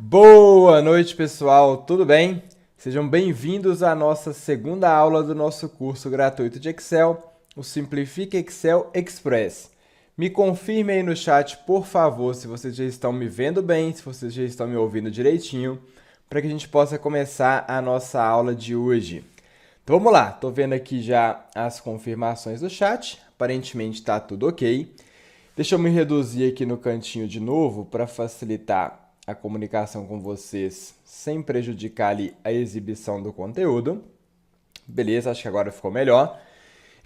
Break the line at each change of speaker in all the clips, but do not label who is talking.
Boa noite, pessoal, tudo bem? Sejam bem-vindos à nossa segunda aula do nosso curso gratuito de Excel, o Simplifica Excel Express. Me confirme aí no chat, por favor, se vocês já estão me vendo bem, se vocês já estão me ouvindo direitinho, para que a gente possa começar a nossa aula de hoje. Então vamos lá, estou vendo aqui já as confirmações do chat, aparentemente está tudo ok. Deixa eu me reduzir aqui no cantinho de novo para facilitar a comunicação com vocês sem prejudicar ali a exibição do conteúdo. Beleza, acho que agora ficou melhor.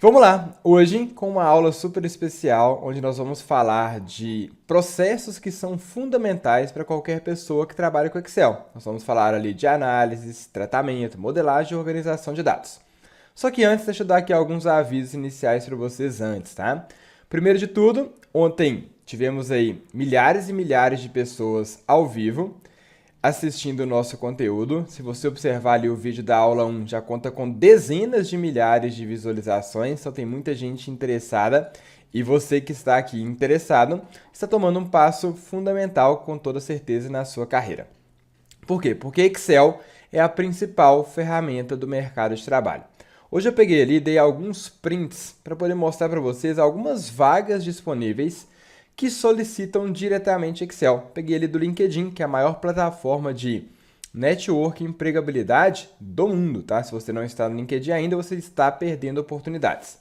Vamos lá, hoje com uma aula super especial, onde nós vamos falar de processos que são fundamentais para qualquer pessoa que trabalha com Excel. Nós vamos falar ali de análise, tratamento, modelagem e organização de dados. Só que antes, deixa eu dar aqui alguns avisos iniciais para vocês antes, tá? Primeiro de tudo, ontem tivemos aí milhares e milhares de pessoas ao vivo assistindo o nosso conteúdo. Se você observar ali o vídeo da aula 1, já conta com dezenas de milhares de visualizações, então tem muita gente interessada. E você que está aqui interessado, está tomando um passo fundamental, com toda certeza, na sua carreira. Por quê? Porque Excel é a principal ferramenta do mercado de trabalho. Hoje eu peguei ali e dei alguns prints para poder mostrar para vocês algumas vagas disponíveis que solicitam diretamente Excel. Peguei ele do LinkedIn, que é a maior plataforma de network e empregabilidade do mundo, tá? Se você não está no LinkedIn ainda, você está perdendo oportunidades.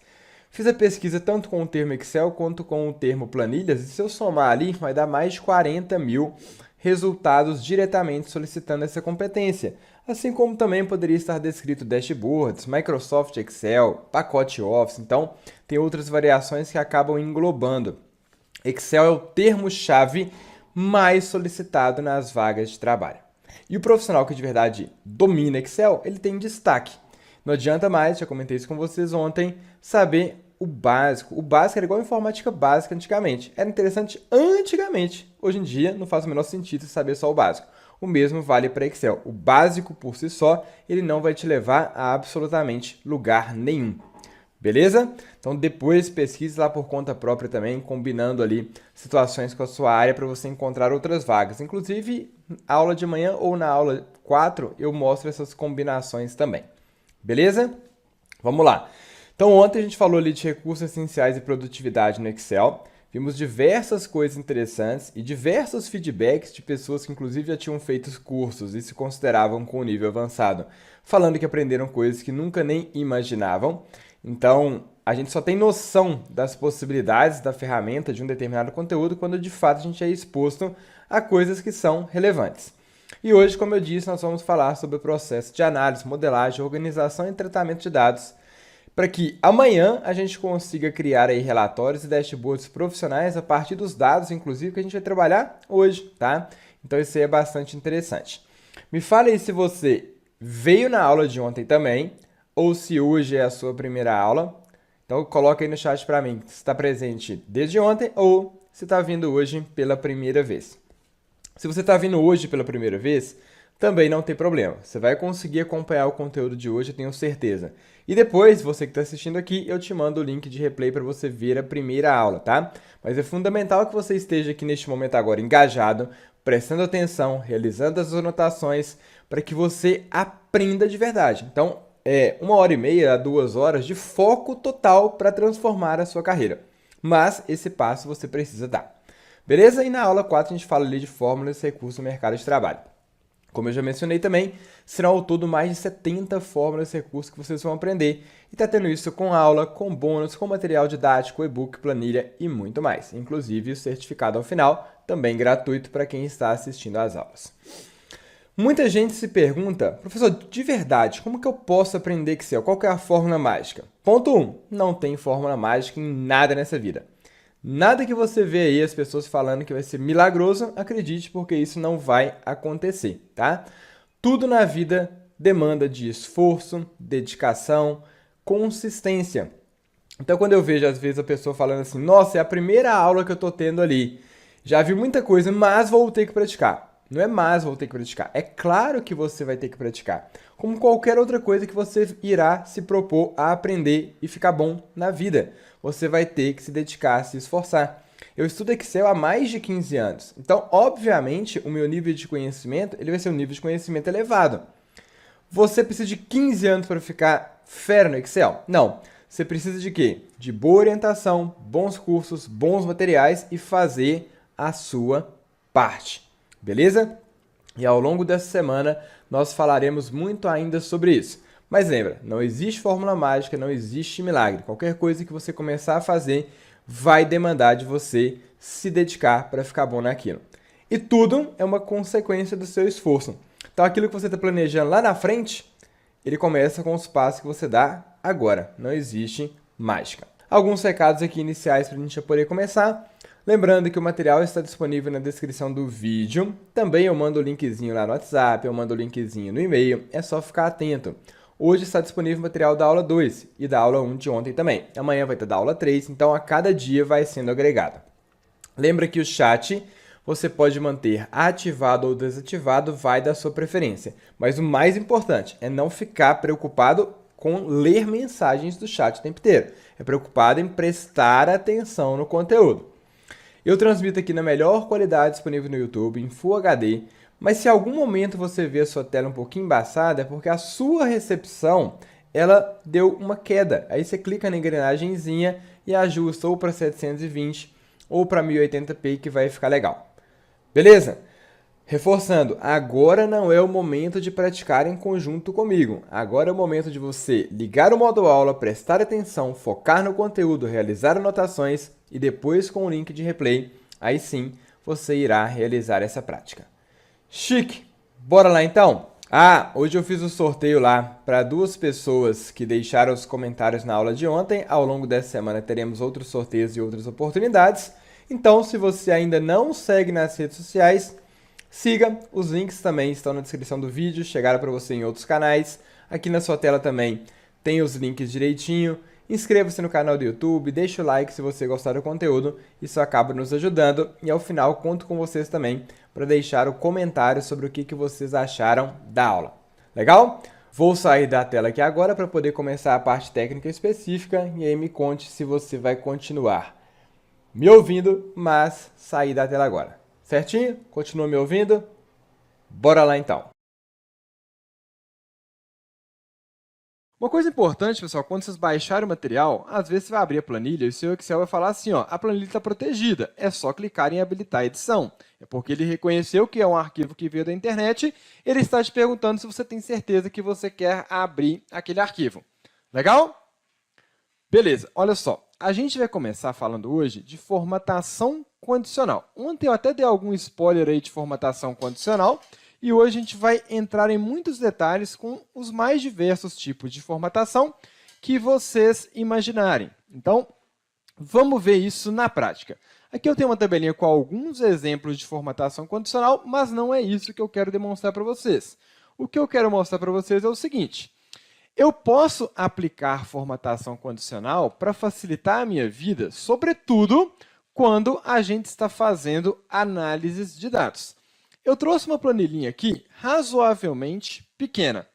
Fiz a pesquisa tanto com o termo Excel quanto com o termo planilhas, e se eu somar ali, vai dar mais de 40 mil resultados diretamente solicitando essa competência. Assim como também poderia estar descrito dashboards, Microsoft Excel, pacote Office. Então, tem outras variações que acabam englobando. Excel é o termo-chave mais solicitado nas vagas de trabalho. E o profissional que de verdade domina Excel, ele tem destaque. Não adianta mais, já comentei isso com vocês ontem, saber o básico. O básico era igual a informática básica antigamente. Era interessante antigamente. Hoje em dia, não faz o menor sentido saber só o básico. O mesmo vale para Excel. O básico por si só, ele não vai te levar a absolutamente lugar nenhum. Beleza? Então depois pesquise lá por conta própria também, combinando ali situações com a sua área para você encontrar outras vagas. Inclusive, aula de manhã ou na aula 4 eu mostro essas combinações também. Beleza? Vamos lá. Então ontem a gente falou ali de recursos essenciais e produtividade no Excel. Vimos diversas coisas interessantes e diversos feedbacks de pessoas que inclusive já tinham feito cursos e se consideravam com nível avançado, falando que aprenderam coisas que nunca nem imaginavam. Então, a gente só tem noção das possibilidades da ferramenta de um determinado conteúdo quando de fato a gente é exposto a coisas que são relevantes. E hoje, como eu disse, nós vamos falar sobre o processo de análise, modelagem, organização e tratamento de dados, para que amanhã a gente consiga criar aí relatórios e dashboards profissionais a partir dos dados, inclusive, que a gente vai trabalhar hoje, tá? Então isso aí é bastante interessante. Me fale aí se você veio na aula de ontem também, ou se hoje é a sua primeira aula. Então coloca aí no chat para mim se está presente desde ontem ou se está vindo hoje pela primeira vez. Se você está vindo hoje pela primeira vez, também não tem problema. Você vai conseguir acompanhar o conteúdo de hoje, eu tenho certeza. E depois, você que está assistindo aqui, eu te mando o link de replay para você ver a primeira aula, tá? Mas é fundamental que você esteja aqui neste momento agora engajado, prestando atenção, realizando as anotações, para que você aprenda de verdade. Então, 1h30 a 2 horas de foco total para transformar a sua carreira. Mas esse passo você precisa dar. Beleza? E na aula 4 a gente fala ali de fórmulas e recursos no mercado de trabalho. Como eu já mencionei também, serão ao todo mais de 70 fórmulas e recursos que vocês vão aprender. E está tendo isso com aula, com bônus, com material didático, e-book, planilha e muito mais. Inclusive o certificado ao final, também gratuito para quem está assistindo às aulas. Muita gente se pergunta, professor, de verdade, como que eu posso aprender Excel? Qual que é a fórmula mágica? Ponto 1, não tem fórmula mágica em nada nessa vida. Nada que você vê aí as pessoas falando que vai ser milagroso, acredite, porque isso não vai acontecer, tá? Tudo na vida demanda de esforço, dedicação, consistência. Então, quando eu vejo, às vezes, a pessoa falando assim, nossa, é a primeira aula que eu tô tendo ali, já vi muita coisa, mas vou ter que praticar. Não é mais vou ter que praticar. É claro que você vai ter que praticar. Como qualquer outra coisa que você irá se propor a aprender e ficar bom na vida. Você vai ter que se dedicar, se esforçar. Eu estudo Excel há mais de 15 anos. Então, obviamente, o meu nível de conhecimento ele vai ser um nível de conhecimento elevado. Você precisa de 15 anos para ficar fera no Excel? Não. Você precisa de quê? De boa orientação, bons cursos, bons materiais e fazer a sua parte. Beleza? E ao longo dessa semana nós falaremos muito ainda sobre isso. Mas lembra, não existe fórmula mágica, não existe milagre. Qualquer coisa que você começar a fazer vai demandar de você se dedicar para ficar bom naquilo. E tudo é uma consequência do seu esforço. Então aquilo que você está planejando lá na frente, ele começa com os passos que você dá agora. Não existe mágica. Alguns recados aqui iniciais para a gente poder começar. Lembrando que o material está disponível na descrição do vídeo. Também eu mando o linkzinho lá no WhatsApp, eu mando o linkzinho no e-mail. É só ficar atento. Hoje está disponível o material da aula 2 e da aula 1 de ontem também. Amanhã vai ter da aula 3, então a cada dia vai sendo agregado. Lembra que o chat você pode manter ativado ou desativado, vai da sua preferência. Mas o mais importante é não ficar preocupado com ler mensagens do chat o tempo inteiro. É preocupado em prestar atenção no conteúdo. Eu transmito aqui na melhor qualidade disponível no YouTube, em Full HD, mas se em algum momento você vê a sua tela um pouquinho embaçada, é porque a sua recepção ela deu uma queda. Aí você clica na engrenagemzinha e ajusta ou para 720 ou para 1080p que vai ficar legal. Beleza? Reforçando, agora não é o momento de praticar em conjunto comigo. Agora é o momento de você ligar o modo aula, prestar atenção, focar no conteúdo, realizar anotações e depois com o link de replay, aí sim você irá realizar essa prática. Chique! Bora lá então? Hoje eu fiz um sorteio lá para 2 pessoas que deixaram os comentários na aula de ontem. Ao longo dessa semana teremos outros sorteios e outras oportunidades. Então, se você ainda não segue nas redes sociais, siga. Os links também estão na descrição do vídeo, chegaram para você em outros canais. Aqui na sua tela também tem os links direitinho. Inscreva-se no canal do YouTube, deixa o like se você gostar do conteúdo, isso acaba nos ajudando. E ao final, conto com vocês também para deixar o comentário sobre o que vocês acharam da aula. Legal? Vou sair da tela aqui agora para poder começar a parte técnica específica e aí me conte se você vai continuar me ouvindo, mas sair da tela agora. Certinho? Continua me ouvindo? Bora lá então! Uma coisa importante, pessoal, quando vocês baixarem o material, às vezes você vai abrir a planilha e o seu Excel vai falar assim, a planilha está protegida, é só clicar em habilitar a edição. É porque ele reconheceu que é um arquivo que veio da internet, ele está te perguntando se você tem certeza que você quer abrir aquele arquivo. Legal? Beleza, olha só, a gente vai começar falando hoje de formatação condicional. Ontem eu até dei algum spoiler aí de formatação condicional, e hoje a gente vai entrar em muitos detalhes com os mais diversos tipos de formatação que vocês imaginarem. Então, vamos ver isso na prática. Aqui eu tenho uma tabelinha com alguns exemplos de formatação condicional, mas não é isso que eu quero demonstrar para vocês. O que eu quero mostrar para vocês é o seguinte. Eu posso aplicar formatação condicional para facilitar a minha vida, sobretudo quando a gente está fazendo análises de dados. Eu trouxe uma planilhinha aqui razoavelmente pequena,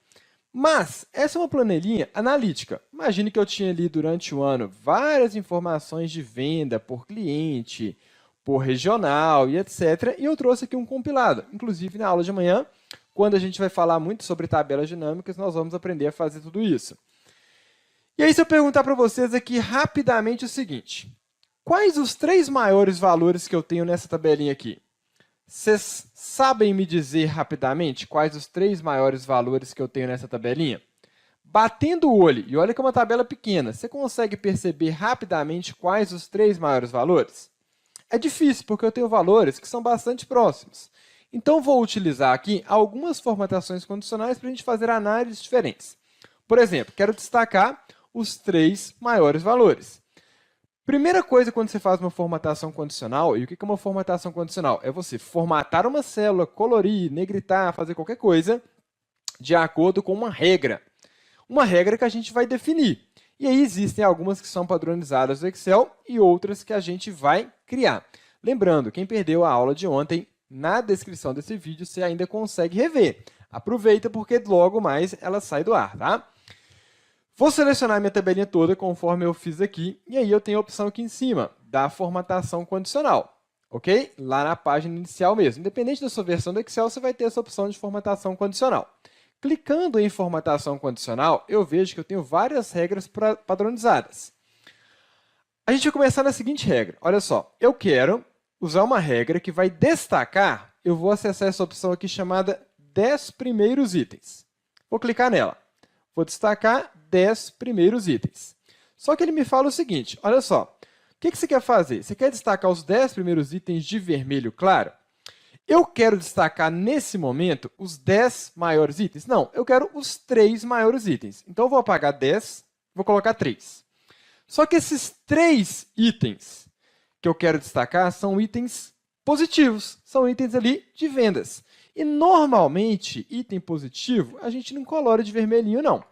mas essa é uma planilhinha analítica. Imagine que eu tinha ali durante o ano várias informações de venda por cliente, por regional e etc. E eu trouxe aqui um compilado. Inclusive, na aula de amanhã, quando a gente vai falar muito sobre tabelas dinâmicas, nós vamos aprender a fazer tudo isso. E aí, se eu perguntar para vocês aqui rapidamente o seguinte, quais os 3 maiores valores que eu tenho nessa tabelinha aqui? Vocês sabem me dizer rapidamente quais os 3 maiores valores que eu tenho nessa tabelinha? Batendo o olho, e olha que é uma tabela pequena, você consegue perceber rapidamente quais os 3 maiores valores? É difícil, porque eu tenho valores que são bastante próximos. Então, vou utilizar aqui algumas formatações condicionais para a gente fazer análises diferentes. Por exemplo, quero destacar os 3 maiores valores. Primeira coisa quando você faz uma formatação condicional, e o que é uma formatação condicional? É você formatar uma célula, colorir, negritar, fazer qualquer coisa de acordo com uma regra. Uma regra que a gente vai definir. E aí existem algumas que são padronizadas no Excel e outras que a gente vai criar. Lembrando, quem perdeu a aula de ontem, na descrição desse vídeo você ainda consegue rever. Aproveita porque logo mais ela sai do ar, tá? Vou selecionar a minha tabelinha toda conforme eu fiz aqui, e aí eu tenho a opção aqui em cima, da formatação condicional, ok? Lá na página inicial mesmo. Independente da sua versão do Excel, você vai ter essa opção de formatação condicional. Clicando em formatação condicional, eu vejo que eu tenho várias regras padronizadas. A gente vai começar na seguinte regra. Olha só, eu quero usar uma regra que vai destacar, eu vou acessar essa opção aqui chamada 10 primeiros itens. Vou clicar nela. Vou destacar 10 primeiros itens. Só que ele me fala o seguinte, olha só, o que você quer fazer? Você quer destacar os 10 primeiros itens de vermelho claro? Eu quero destacar, nesse momento, os 10 maiores itens? Não, eu quero os 3 maiores itens. Então, eu vou apagar 10, vou colocar 3. Só que esses 3 itens que eu quero destacar são itens positivos, são itens ali de vendas. E, normalmente, item positivo, a gente não colore de vermelhinho, não.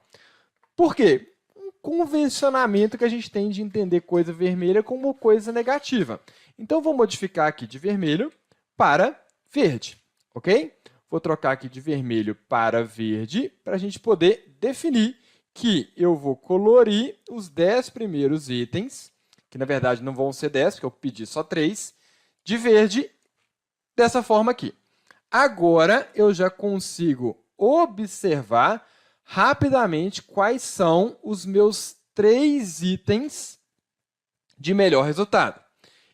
Por quê? Um convencionamento que a gente tem de entender coisa vermelha como coisa negativa. Então, vou modificar aqui de vermelho para verde, ok? Vou trocar aqui de vermelho para verde para a gente poder definir que eu vou colorir os 10 primeiros itens, que na verdade não vão ser 10, porque eu pedi só 3, de verde, dessa forma aqui. Agora, eu já consigo observar rapidamente quais são os meus 3 itens de melhor resultado.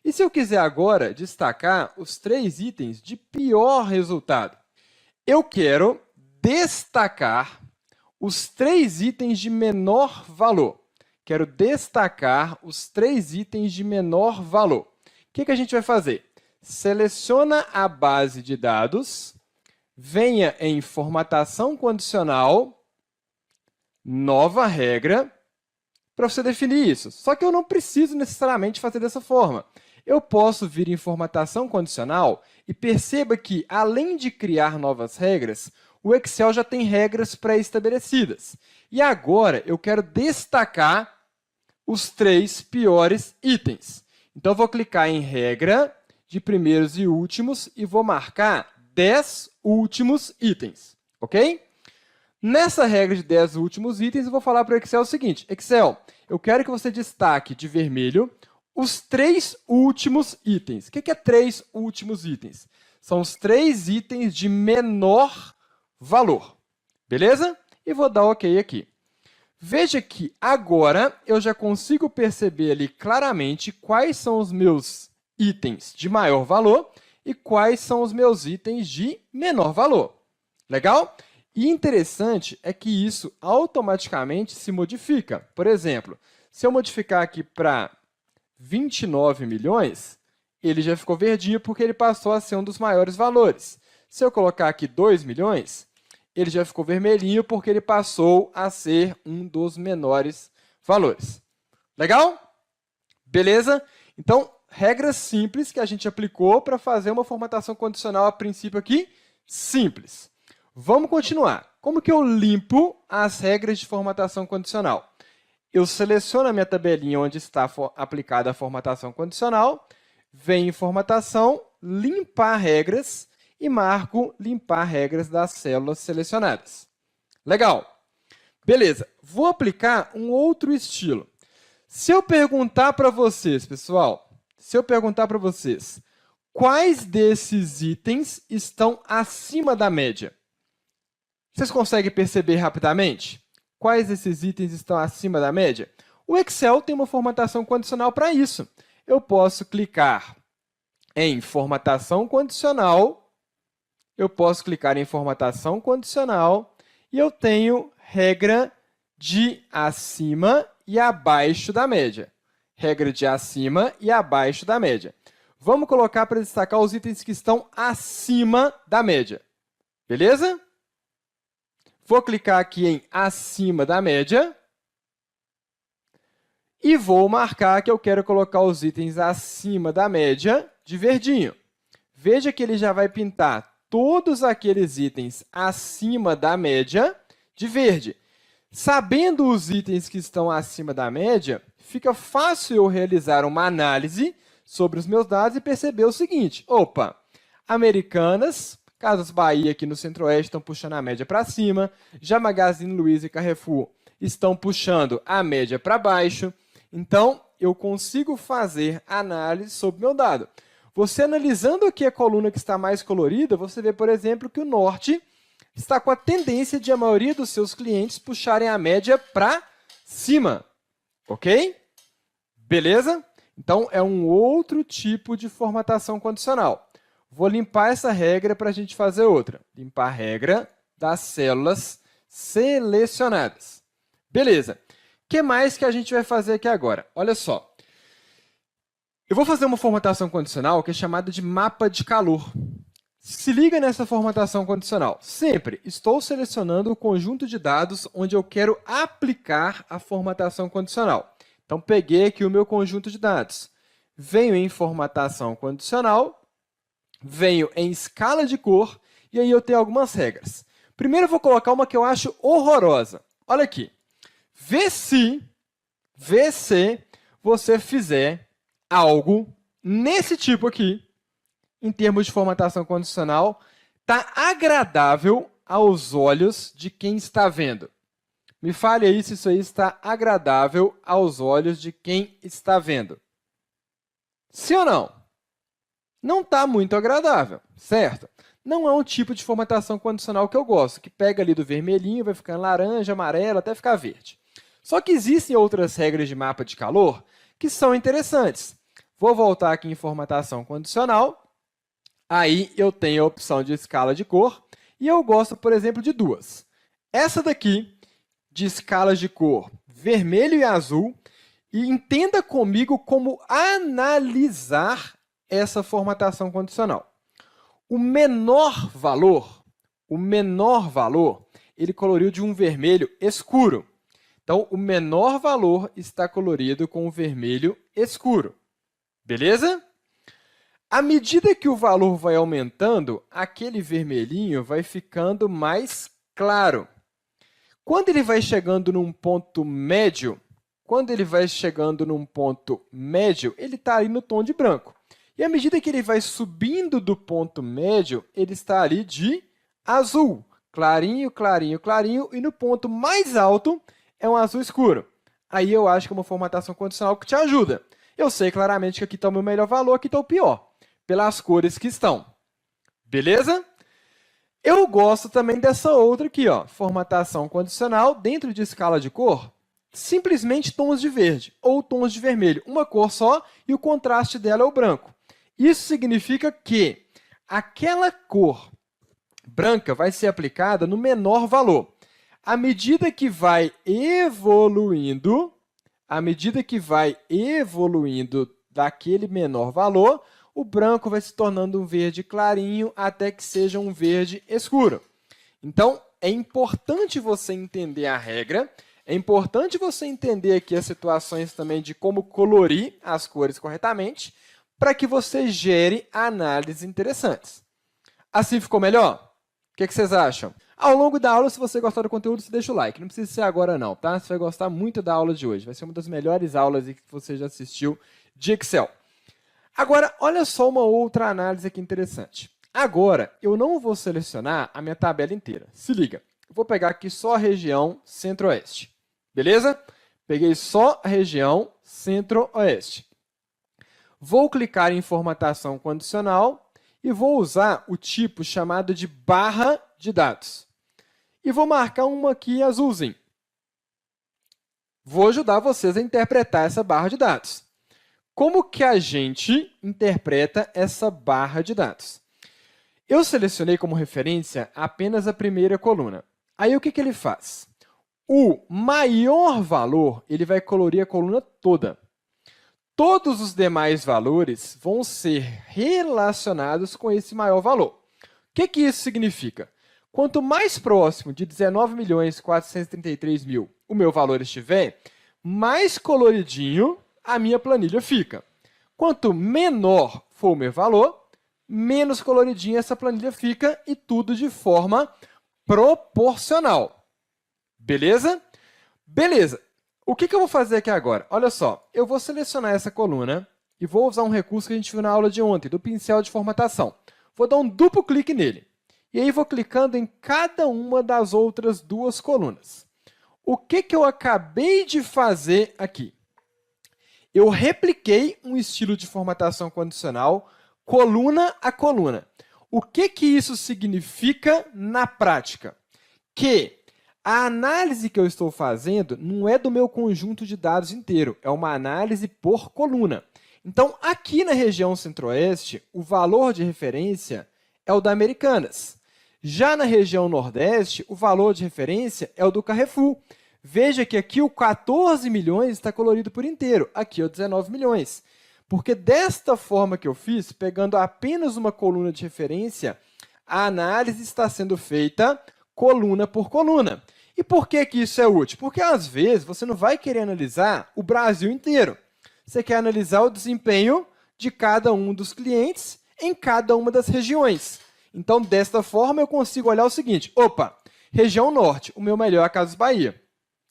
E se eu quiser agora destacar os 3 itens de pior resultado? Eu quero destacar os 3 itens de menor valor. Quero destacar os 3 itens de menor valor. O que a gente vai fazer? Seleciona a base de dados, venha em formatação condicional, nova regra, para você definir isso. Só que eu não preciso necessariamente fazer dessa forma. Eu posso vir em formatação condicional e perceba que, além de criar novas regras, o Excel já tem regras pré-estabelecidas. E agora eu quero destacar os 3 piores itens. Então, eu vou clicar em regra de primeiros e últimos e vou marcar 10 últimos itens, ok? Nessa regra de 10 últimos itens, eu vou falar para o Excel o seguinte, Excel, eu quero que você destaque de vermelho os 3 últimos itens. O que é 3 últimos itens? São os 3 itens de menor valor, beleza? E vou dar OK aqui. Veja que agora eu já consigo perceber ali claramente quais são os meus itens de maior valor e quais são os meus itens de menor valor. Legal? E interessante é que isso automaticamente se modifica. Por exemplo, se eu modificar aqui para 29 milhões, ele já ficou verdinho porque ele passou a ser um dos maiores valores. Se eu colocar aqui 2 milhões, ele já ficou vermelhinho porque ele passou a ser um dos menores valores. Legal? Beleza? Então, regras simples que a gente aplicou para fazer uma formatação condicional a princípio aqui, simples. Vamos continuar. Como que eu limpo as regras de formatação condicional? Eu seleciono a minha tabelinha onde está aplicada a formatação condicional, venho em formatação, limpar regras e marco limpar regras das células selecionadas. Legal. Beleza. Vou aplicar um outro estilo. Se eu perguntar para vocês, pessoal, quais desses itens estão acima da média? Vocês conseguem perceber rapidamente? Quais desses itens estão acima da média? O Excel tem uma formatação condicional para isso. Eu posso clicar em formatação condicional, e eu tenho regra de acima e abaixo da média. Regra de acima e abaixo da média. Vamos colocar para destacar os itens que estão acima da média. Beleza? Vou clicar aqui em acima da média e vou marcar que eu quero colocar os itens acima da média de verdinho. Veja que ele já vai pintar todos aqueles itens acima da média de verde. Sabendo os itens que estão acima da média, fica fácil eu realizar uma análise sobre os meus dados e perceber o seguinte, opa, Americanas, Casas Bahia aqui no Centro-Oeste estão puxando a média para cima, já Magazine Luiza e Carrefour estão puxando a média para baixo. Então, eu consigo fazer análise sobre meu dado. Você analisando aqui a coluna que está mais colorida, você vê, por exemplo, que o norte está com a tendência de a maioria dos seus clientes puxarem a média para cima. Ok? Beleza? Então, é um outro tipo de formatação condicional. Vou limpar essa regra para a gente fazer outra. Limpar a regra das células selecionadas. Beleza. O que mais que a gente vai fazer aqui agora? Olha só. Eu vou fazer uma formatação condicional que é chamada de mapa de calor. Se liga nessa formatação condicional. Sempre estou selecionando o conjunto de dados onde eu quero aplicar a formatação condicional. Então, peguei aqui o meu conjunto de dados. Venho em formatação condicional, venho em escala de cor, e aí eu tenho algumas regras. Primeiro, eu vou colocar uma que eu acho horrorosa. Olha aqui. Vê se você fizer algo nesse tipo aqui, em termos de formatação condicional, está agradável aos olhos de quem está vendo. Me fale aí se isso aí está agradável aos olhos de quem está vendo. Sim ou não? Não está muito agradável, certo? Não é um tipo de formatação condicional que eu gosto, que pega ali do vermelhinho, vai ficando laranja, amarelo, até ficar verde. Só que existem outras regras de mapa de calor que são interessantes. Vou voltar aqui em formatação condicional. Aí eu tenho a opção de escala de cor e eu gosto, por exemplo, de duas. Essa daqui, de escalas de cor vermelho e azul, e entenda comigo como analisar essa formatação condicional. O menor valor, ele coloriu de um vermelho escuro. Então, o menor valor está colorido com o vermelho escuro. Beleza? À medida que o valor vai aumentando, aquele vermelhinho vai ficando mais claro. Quando ele vai chegando num ponto médio, ele está ali no tom de branco. E à medida que ele vai subindo do ponto médio, ele está ali de azul. Clarinho, clarinho, clarinho. E no ponto mais alto é um azul escuro. Aí eu acho que é uma formatação condicional que te ajuda. Eu sei claramente que aqui está o meu melhor valor, aqui está o pior, pelas cores que estão. Beleza? Eu gosto também dessa outra aqui, ó, formatação condicional dentro de escala de cor, simplesmente tons de verde ou tons de vermelho, uma cor só e o contraste dela é o branco. Isso significa que aquela cor branca vai ser aplicada no menor valor. À medida que vai evoluindo daquele menor valor, o branco vai se tornando um verde clarinho até que seja um verde escuro. Então, é importante você entender a regra, é importante você entender aqui as situações também de como colorir as cores corretamente, para que você gere análises interessantes. Assim ficou melhor? O que vocês acham? Ao longo da aula, se você gostar do conteúdo, você deixa o like. Não precisa ser agora não, tá? Você vai gostar muito da aula de hoje. Vai ser uma das melhores aulas que você já assistiu de Excel. Agora, olha só uma outra análise aqui interessante. Agora, eu não vou selecionar a minha tabela inteira. Se liga, eu vou pegar aqui só a região Centro-Oeste. Beleza? Peguei só a região Centro-Oeste. Vou clicar em formatação condicional e vou usar o tipo chamado de barra de dados. E vou marcar uma aqui azulzinho. Vou ajudar vocês a interpretar essa barra de dados. Como que a gente interpreta essa barra de dados? Eu selecionei como referência apenas a primeira coluna. Aí, o que ele faz? O maior valor ele vai colorir a coluna toda. Todos os demais valores vão ser relacionados com esse maior valor. O que isso significa? Quanto mais próximo de 19.433.000 o meu valor estiver, mais coloridinho a minha planilha fica. Quanto menor for o meu valor, menos coloridinha essa planilha fica e tudo de forma proporcional. Beleza? Beleza. O que eu vou fazer aqui agora? Olha só, eu vou selecionar essa coluna e vou usar um recurso que a gente viu na aula de ontem, do pincel de formatação. Vou dar um duplo clique nele. E aí vou clicando em cada uma das outras duas colunas. O que eu acabei de fazer aqui? Eu repliquei um estilo de formatação condicional coluna a coluna. O que isso significa na prática? Que a análise que eu estou fazendo não é do meu conjunto de dados inteiro, é uma análise por coluna. Então, aqui na região centro-oeste, o valor de referência é o da Americanas. Já na região nordeste, o valor de referência é o do Carrefour. Veja que aqui o 14 milhões está colorido por inteiro, aqui é o 19 milhões. Porque desta forma que eu fiz, pegando apenas uma coluna de referência, a análise está sendo feita coluna por coluna. E por que isso é útil? Porque, às vezes, você não vai querer analisar o Brasil inteiro. Você quer analisar o desempenho de cada um dos clientes em cada uma das regiões. Então, desta forma, eu consigo olhar o seguinte. Opa, região norte, o meu melhor é a Casas Bahia.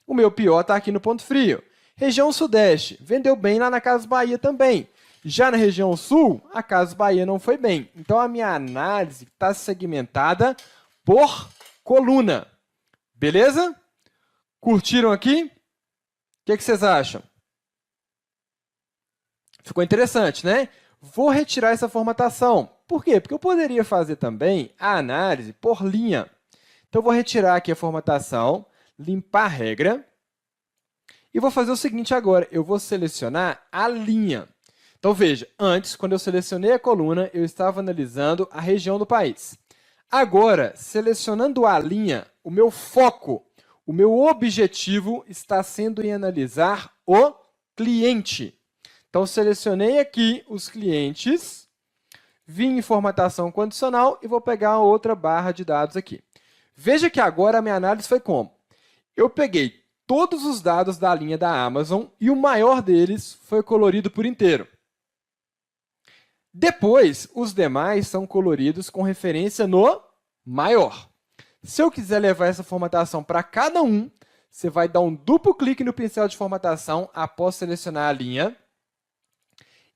O meu pior está aqui no Ponto Frio. Região sudeste, vendeu bem lá na Casas Bahia também. Já na região sul, a Casas Bahia não foi bem. Então, a minha análise está segmentada por coluna. Beleza? Curtiram aqui? O que vocês acham? Ficou interessante, né? Vou retirar essa formatação. Por quê? Porque eu poderia fazer também a análise por linha. Então, eu vou retirar aqui a formatação, limpar a regra, e vou fazer o seguinte agora, eu vou selecionar a linha. Então, veja, antes, quando eu selecionei a coluna, eu estava analisando a região do país. Agora, selecionando a linha, o meu foco, o meu objetivo está sendo em analisar o cliente. Então, selecionei aqui os clientes, vim em formatação condicional e vou pegar outra barra de dados aqui. Veja que agora a minha análise foi como? Eu peguei todos os dados da linha da Amazon e o maior deles foi colorido por inteiro. Depois, os demais são coloridos com referência no maior. Se eu quiser levar essa formatação para cada um, você vai dar um duplo clique no pincel de formatação após selecionar a linha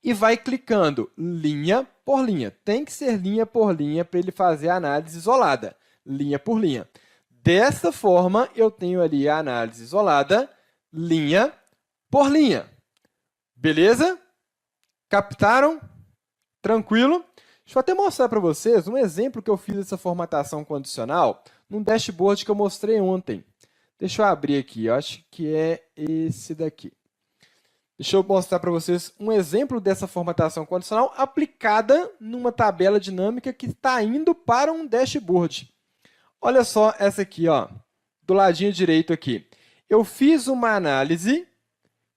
e vai clicando linha por linha. Tem que ser linha por linha para ele fazer a análise isolada, linha por linha. Dessa forma, eu tenho ali a análise isolada, linha por linha. Beleza? Captaram? Tranquilo? Deixa eu até mostrar para vocês um exemplo que eu fiz dessa formatação condicional num dashboard que eu mostrei ontem. Deixa eu abrir aqui, eu acho que é esse daqui. Deixa eu mostrar para vocês um exemplo dessa formatação condicional aplicada numa tabela dinâmica que está indo para um dashboard. Olha só essa aqui, ó, do ladinho direito aqui. Eu fiz uma análise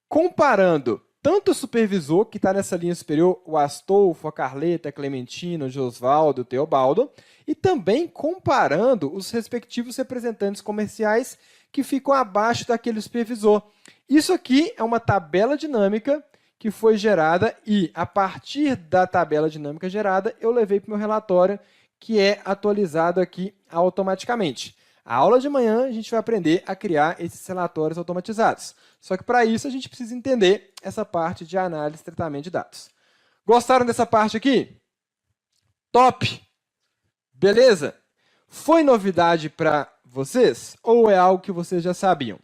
comparando tanto o supervisor, que está nessa linha superior, o Astolfo, a Carleta, a Clementina, o Josvaldo, o Teobaldo, e também comparando os respectivos representantes comerciais que ficam abaixo daquele supervisor. Isso aqui é uma tabela dinâmica que foi gerada e, a partir da tabela dinâmica gerada, eu levei para o meu relatório, que é atualizado aqui automaticamente. A aula de manhã, a gente vai aprender a criar esses relatórios automatizados. Só que, para isso, a gente precisa entender essa parte de análise e tratamento de dados. Gostaram dessa parte aqui? Top! Beleza? Foi novidade para vocês ou é algo que vocês já sabiam?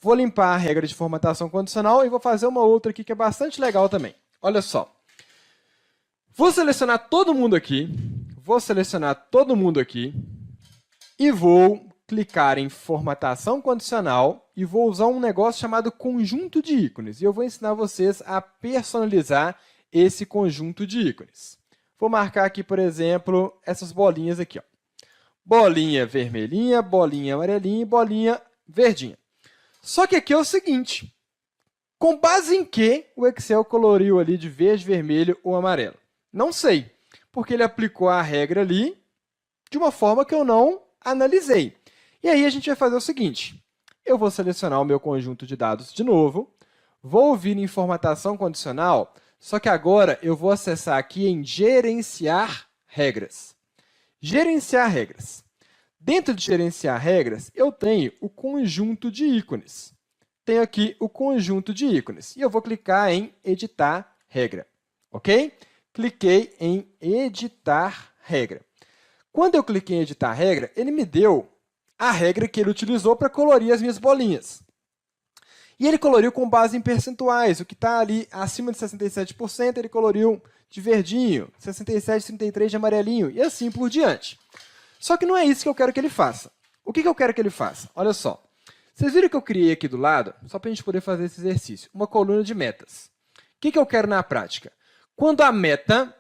Vou limpar a regra de formatação condicional e vou fazer uma outra aqui que é bastante legal também. Olha só. Vou selecionar todo mundo aqui. E vou clicar em formatação condicional e vou usar um negócio chamado conjunto de ícones. E eu vou ensinar vocês a personalizar esse conjunto de ícones. Vou marcar aqui, por exemplo, essas bolinhas aqui. Ó. Bolinha vermelhinha, bolinha amarelinha e bolinha verdinha. Só que aqui é o seguinte, com base em que o Excel coloriu ali de verde, vermelho ou amarelo? Não sei, porque ele aplicou a regra ali de uma forma que eu não analisei. E aí a gente vai fazer o seguinte, eu vou selecionar o meu conjunto de dados de novo, vou vir em formatação condicional, só que agora eu vou acessar aqui em gerenciar regras. Gerenciar regras. Dentro de gerenciar regras, eu tenho o conjunto de ícones. Tenho aqui o conjunto de ícones. E eu vou clicar em editar regra. Ok? Cliquei em editar regra. Quando eu cliquei em editar regra, ele me deu
a regra que ele utilizou para colorir as minhas bolinhas. E ele coloriu com base em percentuais. O que está ali acima de 67%, ele coloriu de verdinho, 67,33% de amarelinho, e assim por diante. Só que não é isso que eu quero que ele faça. O que eu quero que ele faça? Olha só. Vocês viram que eu criei aqui do lado, só para a gente poder fazer esse exercício, uma coluna de metas. O que eu quero na prática? Quando a meta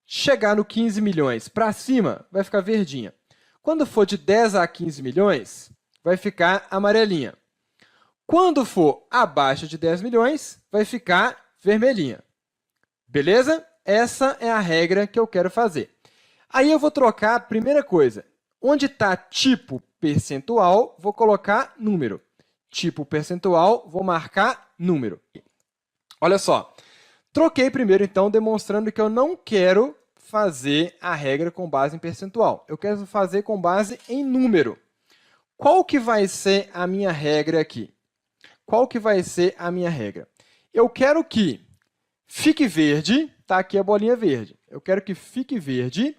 chegar no 15 milhões para cima, vai ficar verdinha. Quando for de 10 a 15 milhões, vai ficar amarelinha. Quando for abaixo de 10 milhões, vai ficar vermelhinha. Beleza? Essa é a regra que eu quero fazer. Aí eu vou trocar a primeira coisa. Onde está tipo percentual, vou colocar número. Tipo percentual, vou marcar número. Olha só. Troquei primeiro, então, demonstrando que eu não quero fazer a regra com base em percentual. Eu quero fazer com base em número. Qual que vai ser a minha regra aqui? Qual que vai ser a minha regra? Eu quero que fique verde, está aqui a bolinha verde. Eu quero que fique verde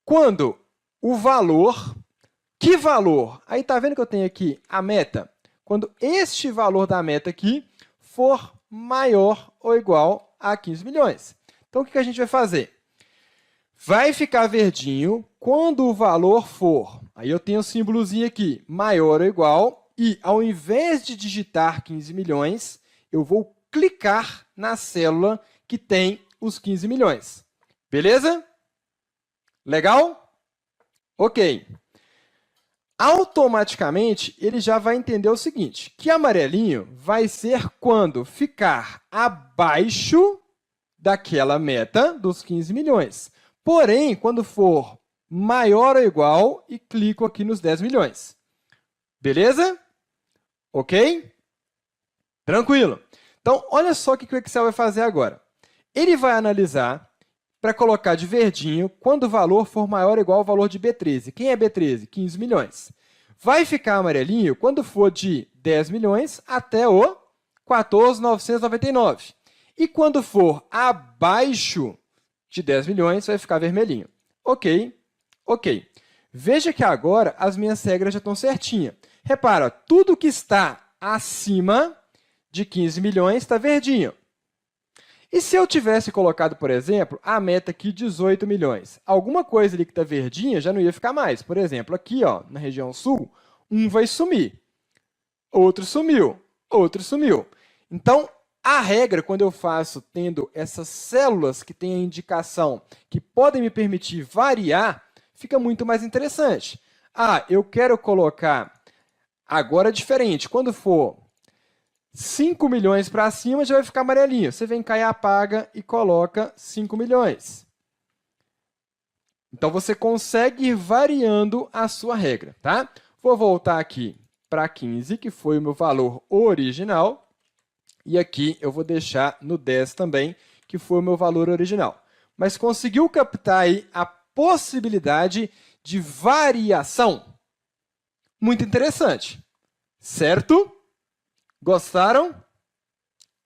quando o valor, que valor? Aí está vendo que eu tenho aqui a meta? Quando este valor da meta aqui for maior ou igual a 15 milhões. Então, o que a gente vai fazer? Vai ficar verdinho quando o valor for, aí eu tenho o símbolozinho aqui, maior ou igual, e ao invés de digitar 15 milhões, eu vou clicar na célula que tem os 15 milhões. Beleza? Legal? Ok. Automaticamente, ele já vai entender o seguinte, que amarelinho vai ser quando ficar abaixo daquela meta dos 15 milhões. Porém, quando for maior ou igual, e clico aqui nos 10 milhões. Beleza? Ok? Tranquilo. Então, olha só o que o Excel vai fazer agora. Ele vai analisar para colocar de verdinho quando o valor for maior ou igual ao valor de B13. Quem é B13? 15 milhões. Vai ficar amarelinho quando for de 10 milhões até o 14.999. E quando for abaixo de 10 milhões, vai ficar vermelhinho. Ok, ok. Veja que agora as minhas regras já estão certinhas. Repara, tudo que está acima de 15 milhões está verdinho. E se eu tivesse colocado, por exemplo, a meta aqui 18 milhões? Alguma coisa ali que está verdinha já não ia ficar mais. Por exemplo, aqui ó, na região sul, um vai sumir. Outro sumiu. Outro sumiu. Então, a regra, quando eu faço tendo essas células que têm a indicação que podem me permitir variar, fica muito mais interessante. Ah, eu quero colocar agora diferente. Quando for 5 milhões para cima, já vai ficar amarelinho. Você vem cá e apaga e coloca 5 milhões. Então, você consegue ir variando a sua regra. Tá? Vou voltar aqui para 15, que foi o meu valor original. E aqui eu vou deixar no 10 também, que foi o meu valor original. Mas conseguiu captar aí a possibilidade de variação? Muito interessante, certo? Gostaram?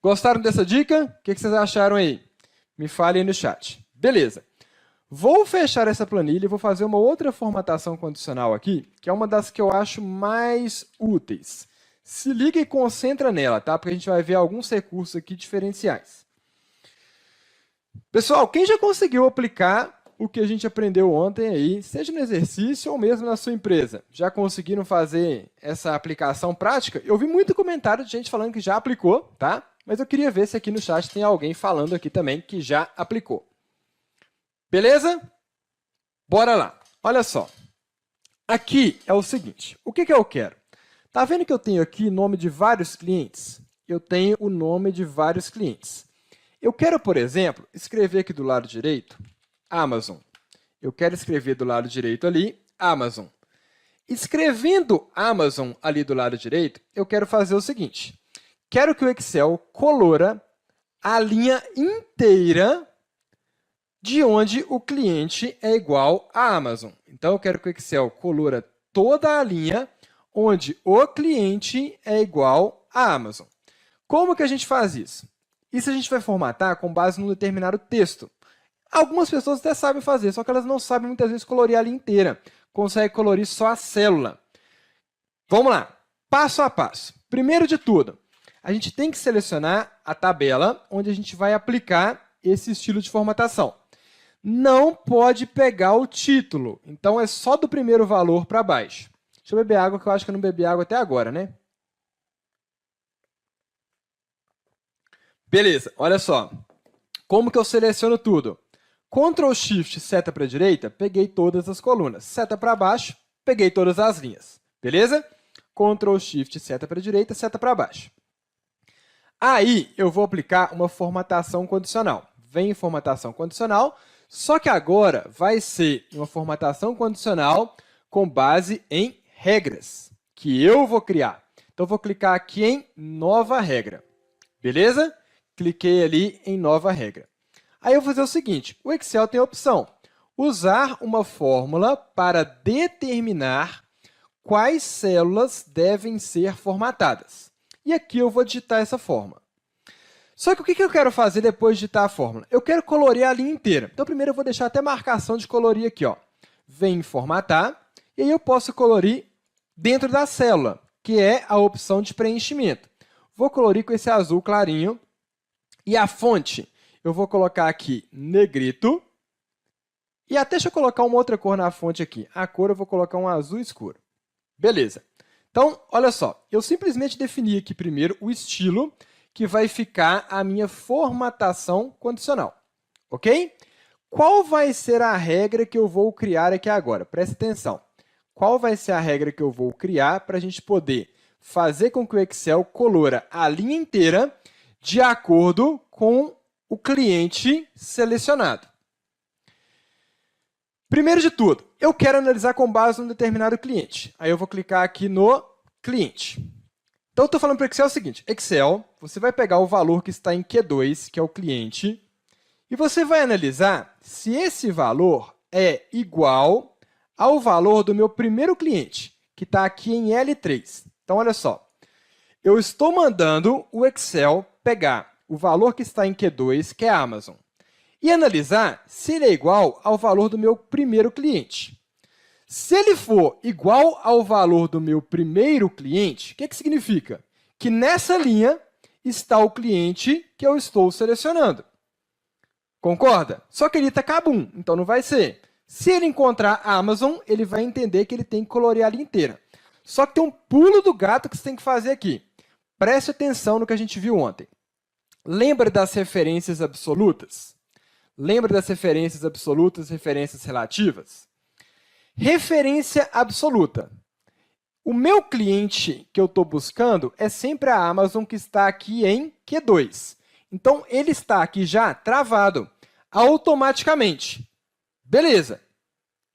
Gostaram dessa dica? O que vocês acharam aí? Me falem aí no chat. Beleza. Vou fechar essa planilha e vou fazer uma outra formatação condicional aqui, que é uma das que eu acho mais úteis. Se liga e concentra nela, tá? Porque a gente vai ver alguns recursos aqui diferenciais. Pessoal, quem já conseguiu aplicar o que a gente aprendeu ontem aí, seja no exercício ou mesmo na sua empresa? Já conseguiram fazer essa aplicação prática? Eu vi muito comentário de gente falando que já aplicou, tá? Mas eu queria ver se aqui no chat tem alguém falando aqui também que já aplicou. Beleza? Bora lá. Olha só. Aqui é o seguinte. O que eu quero? Tá vendo que eu tenho aqui nome de vários clientes? Eu tenho o nome de vários clientes. Eu quero, por exemplo, escrever aqui do lado direito, Amazon. Eu quero escrever do lado direito ali, Amazon. Escrevendo Amazon ali do lado direito, eu quero fazer o seguinte. Quero que o Excel colora a linha inteira de onde o cliente é igual a Amazon. Então, eu quero que o Excel colora toda a linha onde o cliente é igual a Amazon. Como que a gente faz isso? Isso a gente vai formatar com base num determinado texto. Algumas pessoas até sabem fazer, só que elas não sabem muitas vezes colorir a linha inteira. Consegue colorir só a célula. Vamos lá, passo a passo. Primeiro de tudo, a gente tem que selecionar a tabela onde a gente vai aplicar esse estilo de formatação. Não pode pegar o título, então é só do primeiro valor para baixo. Deixa eu beber água, que eu acho que eu não bebi água até agora, né? Beleza, olha só. Como que eu seleciono tudo? Ctrl Shift, seta para a direita, peguei todas as colunas. Seta para baixo, peguei todas as linhas. Beleza? Ctrl Shift, seta para a direita, seta para baixo. Aí, eu vou aplicar uma formatação condicional. Vem em formatação condicional, só que agora vai ser uma formatação condicional com base em regras, que eu vou criar. Então, eu vou clicar aqui em Nova Regra. Beleza? Cliquei ali em Nova Regra. Aí eu vou fazer o seguinte, o Excel tem a opção, usar uma fórmula para determinar quais células devem ser formatadas. E aqui eu vou digitar essa fórmula. Só que o que eu quero fazer depois de digitar a fórmula? Eu quero colorir a linha inteira. Então, primeiro eu vou deixar até marcação de colorir aqui. Ó. Vem em formatar, e aí eu posso colorir dentro da célula, que é a opção de preenchimento. Vou colorir com esse azul clarinho. E a fonte, eu vou colocar aqui negrito. E até deixa eu colocar uma outra cor na fonte aqui. A cor eu vou colocar um azul escuro. Beleza. Então, olha só, eu simplesmente defini aqui primeiro o estilo que vai ficar a minha formatação condicional. Ok? Qual vai ser a regra que eu vou criar aqui agora? Presta atenção. Qual vai ser a regra que eu vou criar para a gente poder fazer com que o Excel colora a linha inteira de acordo com o cliente selecionado? Primeiro de tudo, eu quero analisar com base em um determinado cliente. Aí eu vou clicar aqui no cliente. Então, eu estou falando para o Excel o seguinte, Excel, você vai pegar o valor que está em Q2, que é o cliente, e você vai analisar se esse valor é igual ao valor do meu primeiro cliente, que está aqui em L3. Então, olha só, eu estou mandando o Excel pegar o valor que está em Q2, que é a Amazon, e analisar se ele é igual ao valor do meu primeiro cliente. Se ele for igual ao valor do meu primeiro cliente, o que significa? Que nessa linha está o cliente que eu estou selecionando. Concorda? Só que ele está KABUM, então não vai ser. Se ele encontrar a Amazon, ele vai entender que ele tem que colorir a linha inteira. Só que tem um pulo do gato que você tem que fazer aqui. Preste atenção no que a gente viu ontem. Lembra das referências absolutas? Lembra das referências absolutas, referências relativas? Referência absoluta. O meu cliente que eu estou buscando é sempre a Amazon, que está aqui em Q2. Então, ele está aqui já travado automaticamente. Beleza,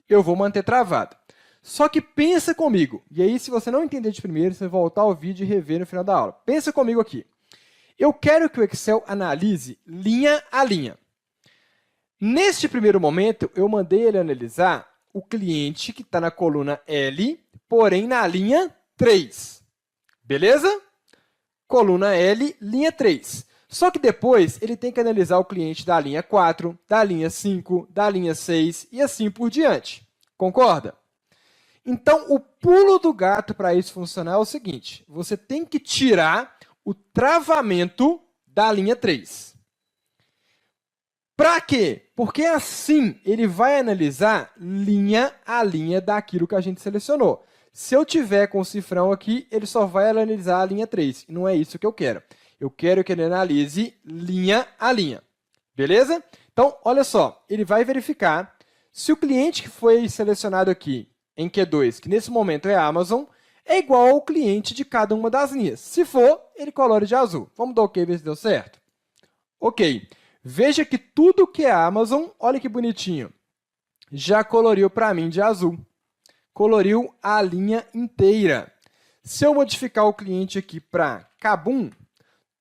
eu vou manter travado. Só que pensa comigo, e aí se você não entender de primeiro, você vai voltar ao vídeo e rever no final da aula. Pensa comigo aqui. Eu quero que o Excel analise linha a linha. Neste primeiro momento, eu mandei ele analisar o cliente que está na coluna L, porém na linha 3. Beleza? Coluna L, linha 3. Só que depois ele tem que analisar o cliente da linha 4, da linha 5, da linha 6 e assim por diante. Concorda? Então, o pulo do gato para isso funcionar é o seguinte, você tem que tirar o travamento da linha 3. Para quê? Porque assim ele vai analisar linha a linha daquilo que a gente selecionou. Se eu tiver com o cifrão aqui, ele só vai analisar a linha 3. E não é isso que eu quero. Eu quero que ele analise linha a linha. Beleza? Então, olha só, ele vai verificar se o cliente que foi selecionado aqui em Q2, que nesse momento é a Amazon, é igual ao cliente de cada uma das linhas. Se for, ele colore de azul. Vamos dar OK, ver se deu certo? Ok. Veja que tudo que é Amazon, olha que bonitinho, já coloriu para mim de azul. Coloriu a linha inteira. Se eu modificar o cliente aqui para KABUM,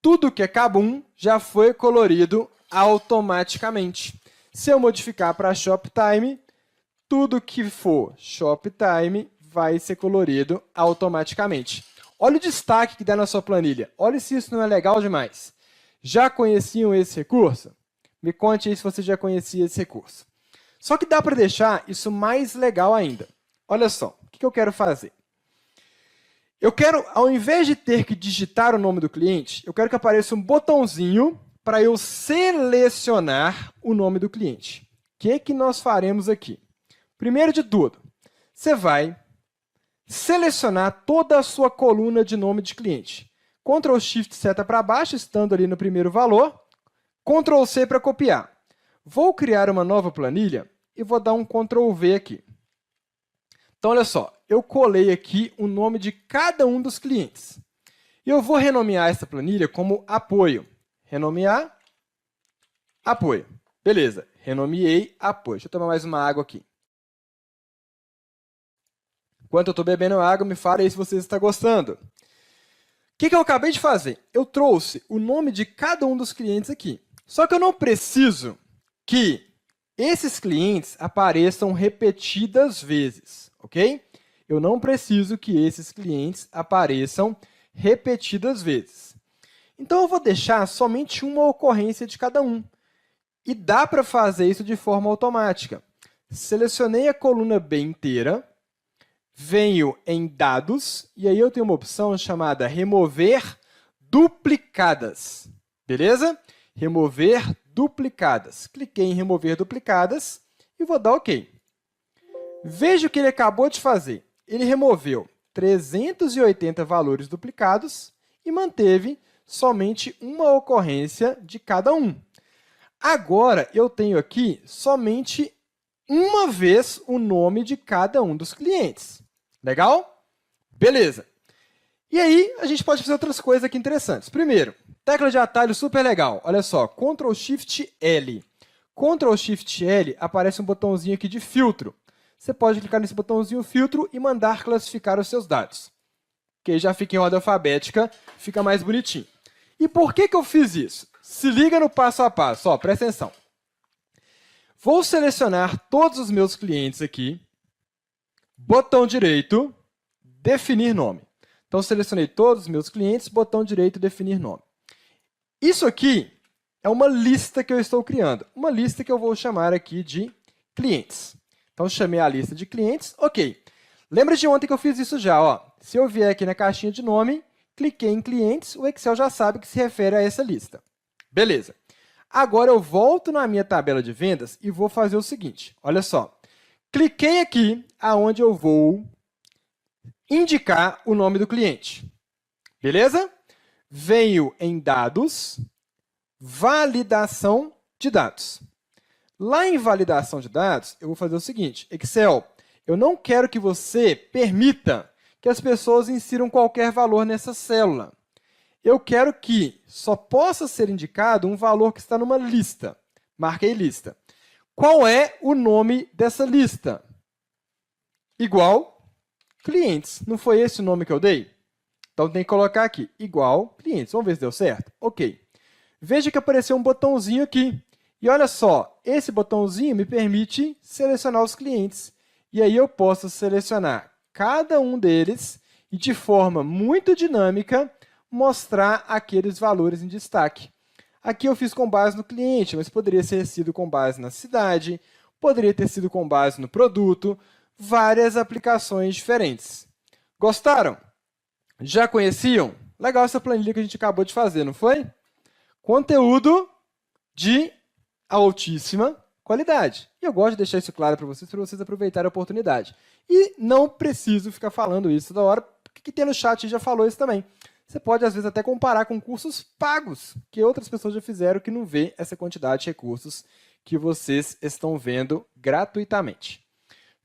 tudo que é KABUM já foi colorido automaticamente. Se eu modificar para ShopTime, tudo que for ShopTime vai ser colorido automaticamente. Olha o destaque que dá na sua planilha. Olha se isso não é legal demais. Já conheciam esse recurso? Me conte aí se você já conhecia esse recurso. Só que dá para deixar isso mais legal ainda. Olha só, o que eu quero fazer? Eu quero, ao invés de ter que digitar o nome do cliente, eu quero que apareça um botãozinho para eu selecionar o nome do cliente. O que nós faremos aqui? Primeiro de tudo, você vai selecionar toda a sua coluna de nome de cliente. Ctrl Shift seta para baixo, estando ali no primeiro valor. Ctrl C para copiar. Vou criar uma nova planilha e vou dar um Ctrl V aqui. Então, olha só, eu colei aqui o nome de cada um dos clientes. E eu vou renomear essa planilha como apoio. Renomear, apoio. Beleza, renomeei apoio. Deixa eu tomar mais uma água aqui. Enquanto eu estou bebendo água, me fala aí se você está gostando. O que eu acabei de fazer? Eu trouxe o nome de cada um dos clientes aqui. Só que eu não preciso que esses clientes apareçam repetidas vezes, ok? Eu não preciso que esses clientes apareçam repetidas vezes. Então, eu vou deixar somente uma ocorrência de cada um. E dá para fazer isso de forma automática. Selecionei a coluna B inteira, venho em Dados, e aí eu tenho uma opção chamada Remover Duplicadas. Beleza? Remover duplicadas. Cliquei em Remover duplicadas e vou dar OK. Veja o que ele acabou de fazer. Ele removeu 380 valores duplicados e manteve somente uma ocorrência de cada um. Agora, eu tenho aqui somente uma vez o nome de cada um dos clientes. Legal? Beleza. E aí, a gente pode fazer outras coisas aqui interessantes. Primeiro, tecla de atalho super legal. Olha só, Ctrl Shift L. Ctrl Shift L, aparece um botãozinho aqui de filtro. Você pode clicar nesse botãozinho filtro e mandar classificar os seus dados. Que já fica em ordem alfabética, fica mais bonitinho. E por que eu fiz isso? Se liga no passo a passo, ó, presta atenção. Vou selecionar todos os meus clientes aqui, botão direito, definir nome. Então, selecionei todos os meus clientes, botão direito, definir nome. Isso aqui é uma lista que eu estou criando, uma lista que eu vou chamar aqui de clientes. Então, chamei a lista de clientes, ok. Lembra de ontem que eu fiz isso já, ó. Se eu vier aqui na caixinha de nome, cliquei em clientes, o Excel já sabe que se refere a essa lista. Beleza. Agora eu volto na minha tabela de vendas e vou fazer o seguinte, olha só. Cliquei aqui aonde eu vou indicar o nome do cliente. Beleza? Venho em Dados, Validação de dados. Lá em Validação de dados, eu vou fazer o seguinte, Excel, eu não quero que você permita que as pessoas insiram qualquer valor nessa célula. Eu quero que só possa ser indicado um valor que está numa lista. Marquei lista. Qual é o nome dessa lista? Igual clientes. Não foi esse o nome que eu dei? Então, tem que colocar aqui, igual clientes. Vamos ver se deu certo? Ok. Veja que apareceu um botãozinho aqui. E olha só, esse botãozinho me permite selecionar os clientes. E aí eu posso selecionar cada um deles e, de forma muito dinâmica, mostrar aqueles valores em destaque. Aqui eu fiz com base no cliente, mas poderia ter sido com base na cidade, poderia ter sido com base no produto, várias aplicações diferentes. Gostaram? Já conheciam? Legal essa planilha que a gente acabou de fazer, não foi? Conteúdo de altíssima qualidade. E eu gosto de deixar isso claro para vocês aproveitarem a oportunidade. E não preciso ficar falando isso toda hora, porque quem tem no chat já falou isso também. Você pode, às vezes, até comparar com cursos pagos, que outras pessoas já fizeram, que não vê essa quantidade de recursos que vocês estão vendo gratuitamente.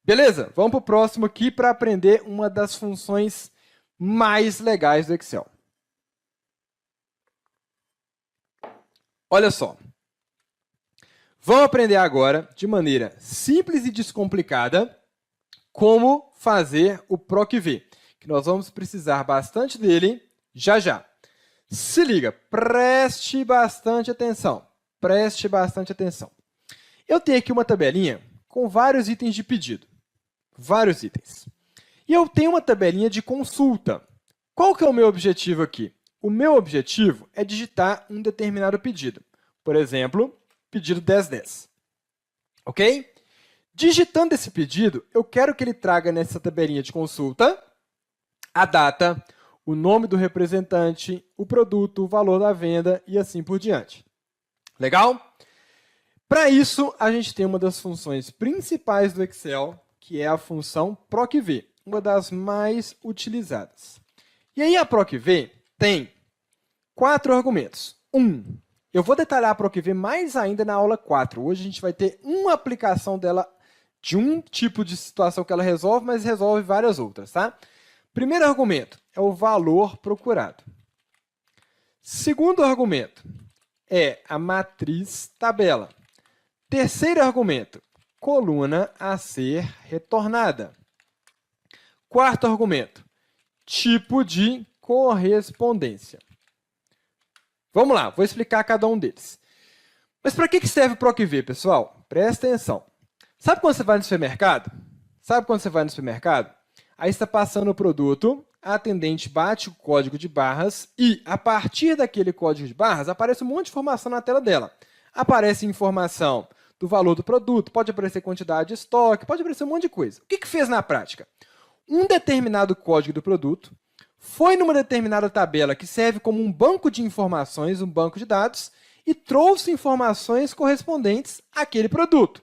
Beleza? Vamos para o próximo aqui para aprender uma das funções mais legais do Excel. Olha só. Vamos aprender agora, de maneira simples e descomplicada, como fazer o PROC-V, que nós vamos precisar bastante dele já já. Se liga, preste bastante atenção. Preste bastante atenção. Eu tenho aqui uma tabelinha com vários itens de pedido. Vários itens. E eu tenho uma tabelinha de consulta. Qual que é o meu objetivo aqui? O meu objetivo é digitar um determinado pedido. Por exemplo, pedido 1010. Ok? Digitando esse pedido, eu quero que ele traga nessa tabelinha de consulta a data, o nome do representante, o produto, o valor da venda e assim por diante. Legal? Para isso, a gente tem uma das funções principais do Excel, que é a função PROC-V, uma das mais utilizadas. E aí a PROC-V tem 4 argumentos. Eu vou detalhar a PROC-V mais ainda na aula 4. Hoje a gente vai ter uma aplicação dela de um tipo de situação que ela resolve, mas resolve várias outras, tá? Primeiro argumento é o valor procurado. Segundo argumento é a matriz tabela. Terceiro argumento, coluna a ser retornada. Quarto argumento, tipo de correspondência. Vamos lá, vou explicar cada um deles. Mas para que serve o PROC-V, pessoal? Presta atenção. Sabe quando você vai no supermercado? Aí está passando o produto, a atendente bate o código de barras e, a partir daquele código de barras, aparece um monte de informação na tela dela. Aparece informação do valor do produto, pode aparecer quantidade de estoque, pode aparecer um monte de coisa. O que fez na prática? Um determinado código do produto foi numa determinada tabela que serve como um banco de informações, um banco de dados, e trouxe informações correspondentes àquele produto.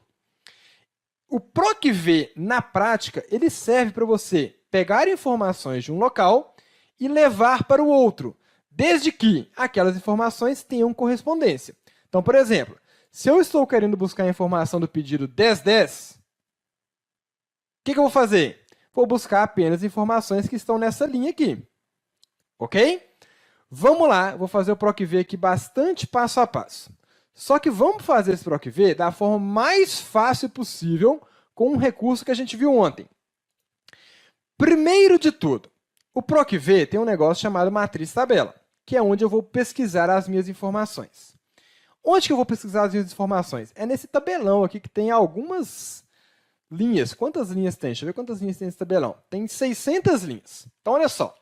O PROC-V, na prática, ele serve para você pegar informações de um local e levar para o outro, desde que aquelas informações tenham correspondência. Então, por exemplo, se eu estou querendo buscar a informação do pedido 1010, o que eu vou fazer? Vou buscar apenas informações que estão nessa linha aqui. Ok? Vamos lá, vou fazer o PROC-V aqui bastante passo a passo. Só que vamos fazer esse PROC-V da forma mais fácil possível com um recurso que a gente viu ontem. Primeiro de tudo, o PROC-V tem um negócio chamado matriz tabela, que é onde eu vou pesquisar as minhas informações. Onde que eu vou pesquisar as minhas informações? É nesse tabelão aqui que tem algumas linhas. Quantas linhas tem? Deixa eu ver quantas linhas tem nesse tabelão. Tem 600 linhas. Então, olha só.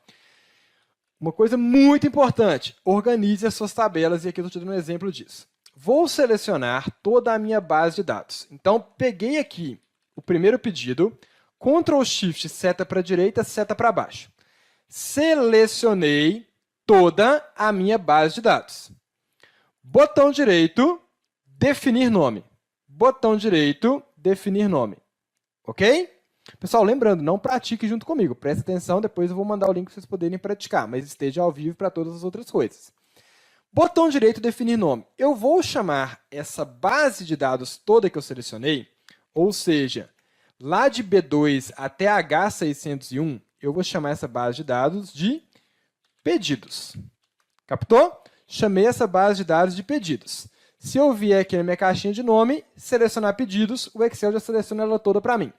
Uma coisa muito importante, organize as suas tabelas, e aqui eu estou te dando um exemplo disso. Vou selecionar toda a minha base de dados. Então, peguei aqui o primeiro pedido, Ctrl Shift, seta para a direita, seta para baixo. Selecionei toda a minha base de dados. Botão direito, definir nome. Botão direito, definir nome. Ok? Pessoal, lembrando, não pratique junto comigo. Preste atenção, depois eu vou mandar o link para vocês poderem praticar, mas esteja ao vivo para todas as outras coisas. Botão direito, definir nome. Eu vou chamar essa base de dados toda que eu selecionei, ou seja, lá de B2 até H601, eu vou chamar essa base de dados de pedidos. Captou? Chamei essa base de dados de pedidos. Se eu vier aqui na minha caixinha de nome, selecionar pedidos, o Excel já seleciona ela toda para mim.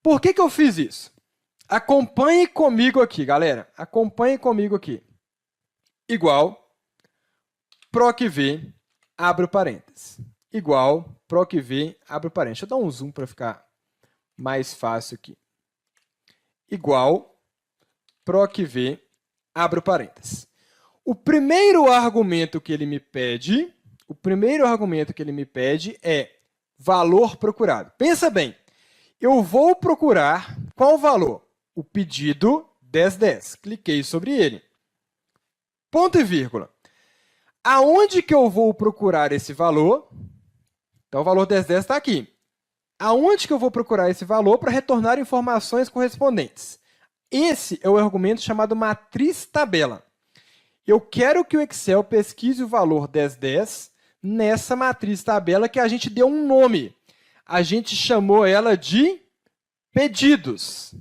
Por que eu fiz isso? Acompanhe comigo aqui, galera. Acompanhe comigo aqui. Igual, PROC-V, abre o parênteses. Igual, PROC-V, abre o parênteses. Deixa eu dar um zoom para ficar mais fácil aqui. Igual, PROC-V, abre o parênteses. O primeiro argumento que ele me pede, é valor procurado. Pensa bem, eu vou procurar qual valor? O pedido 1010. Cliquei sobre ele. Ponto e vírgula. Aonde que eu vou procurar esse valor? Então, o valor 1010 está aqui. Aonde que eu vou procurar esse valor para retornar informações correspondentes? Esse é o argumento chamado matriz tabela. Eu quero que o Excel pesquise o valor 1010 nessa matriz tabela que a gente deu um nome. A gente chamou ela de pedidos.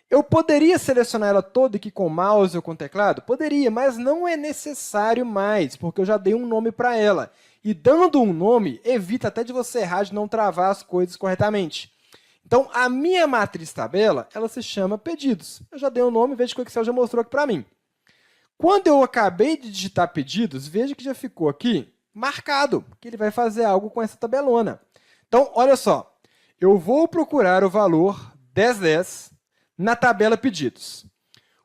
Eu poderia selecionar ela toda aqui com o mouse ou com o teclado? Poderia, mas não é necessário mais, porque eu já dei um nome para ela. E dando um nome, evita até de você errar, de não travar as coisas corretamente. Então, a minha matriz tabela, ela se chama pedidos. Eu já dei um nome, veja que o Excel já mostrou aqui para mim. Quando eu acabei de digitar pedidos, veja que já ficou aqui marcado, que ele vai fazer algo com essa tabelona. Então, olha só, eu vou procurar o valor 1010 na tabela pedidos.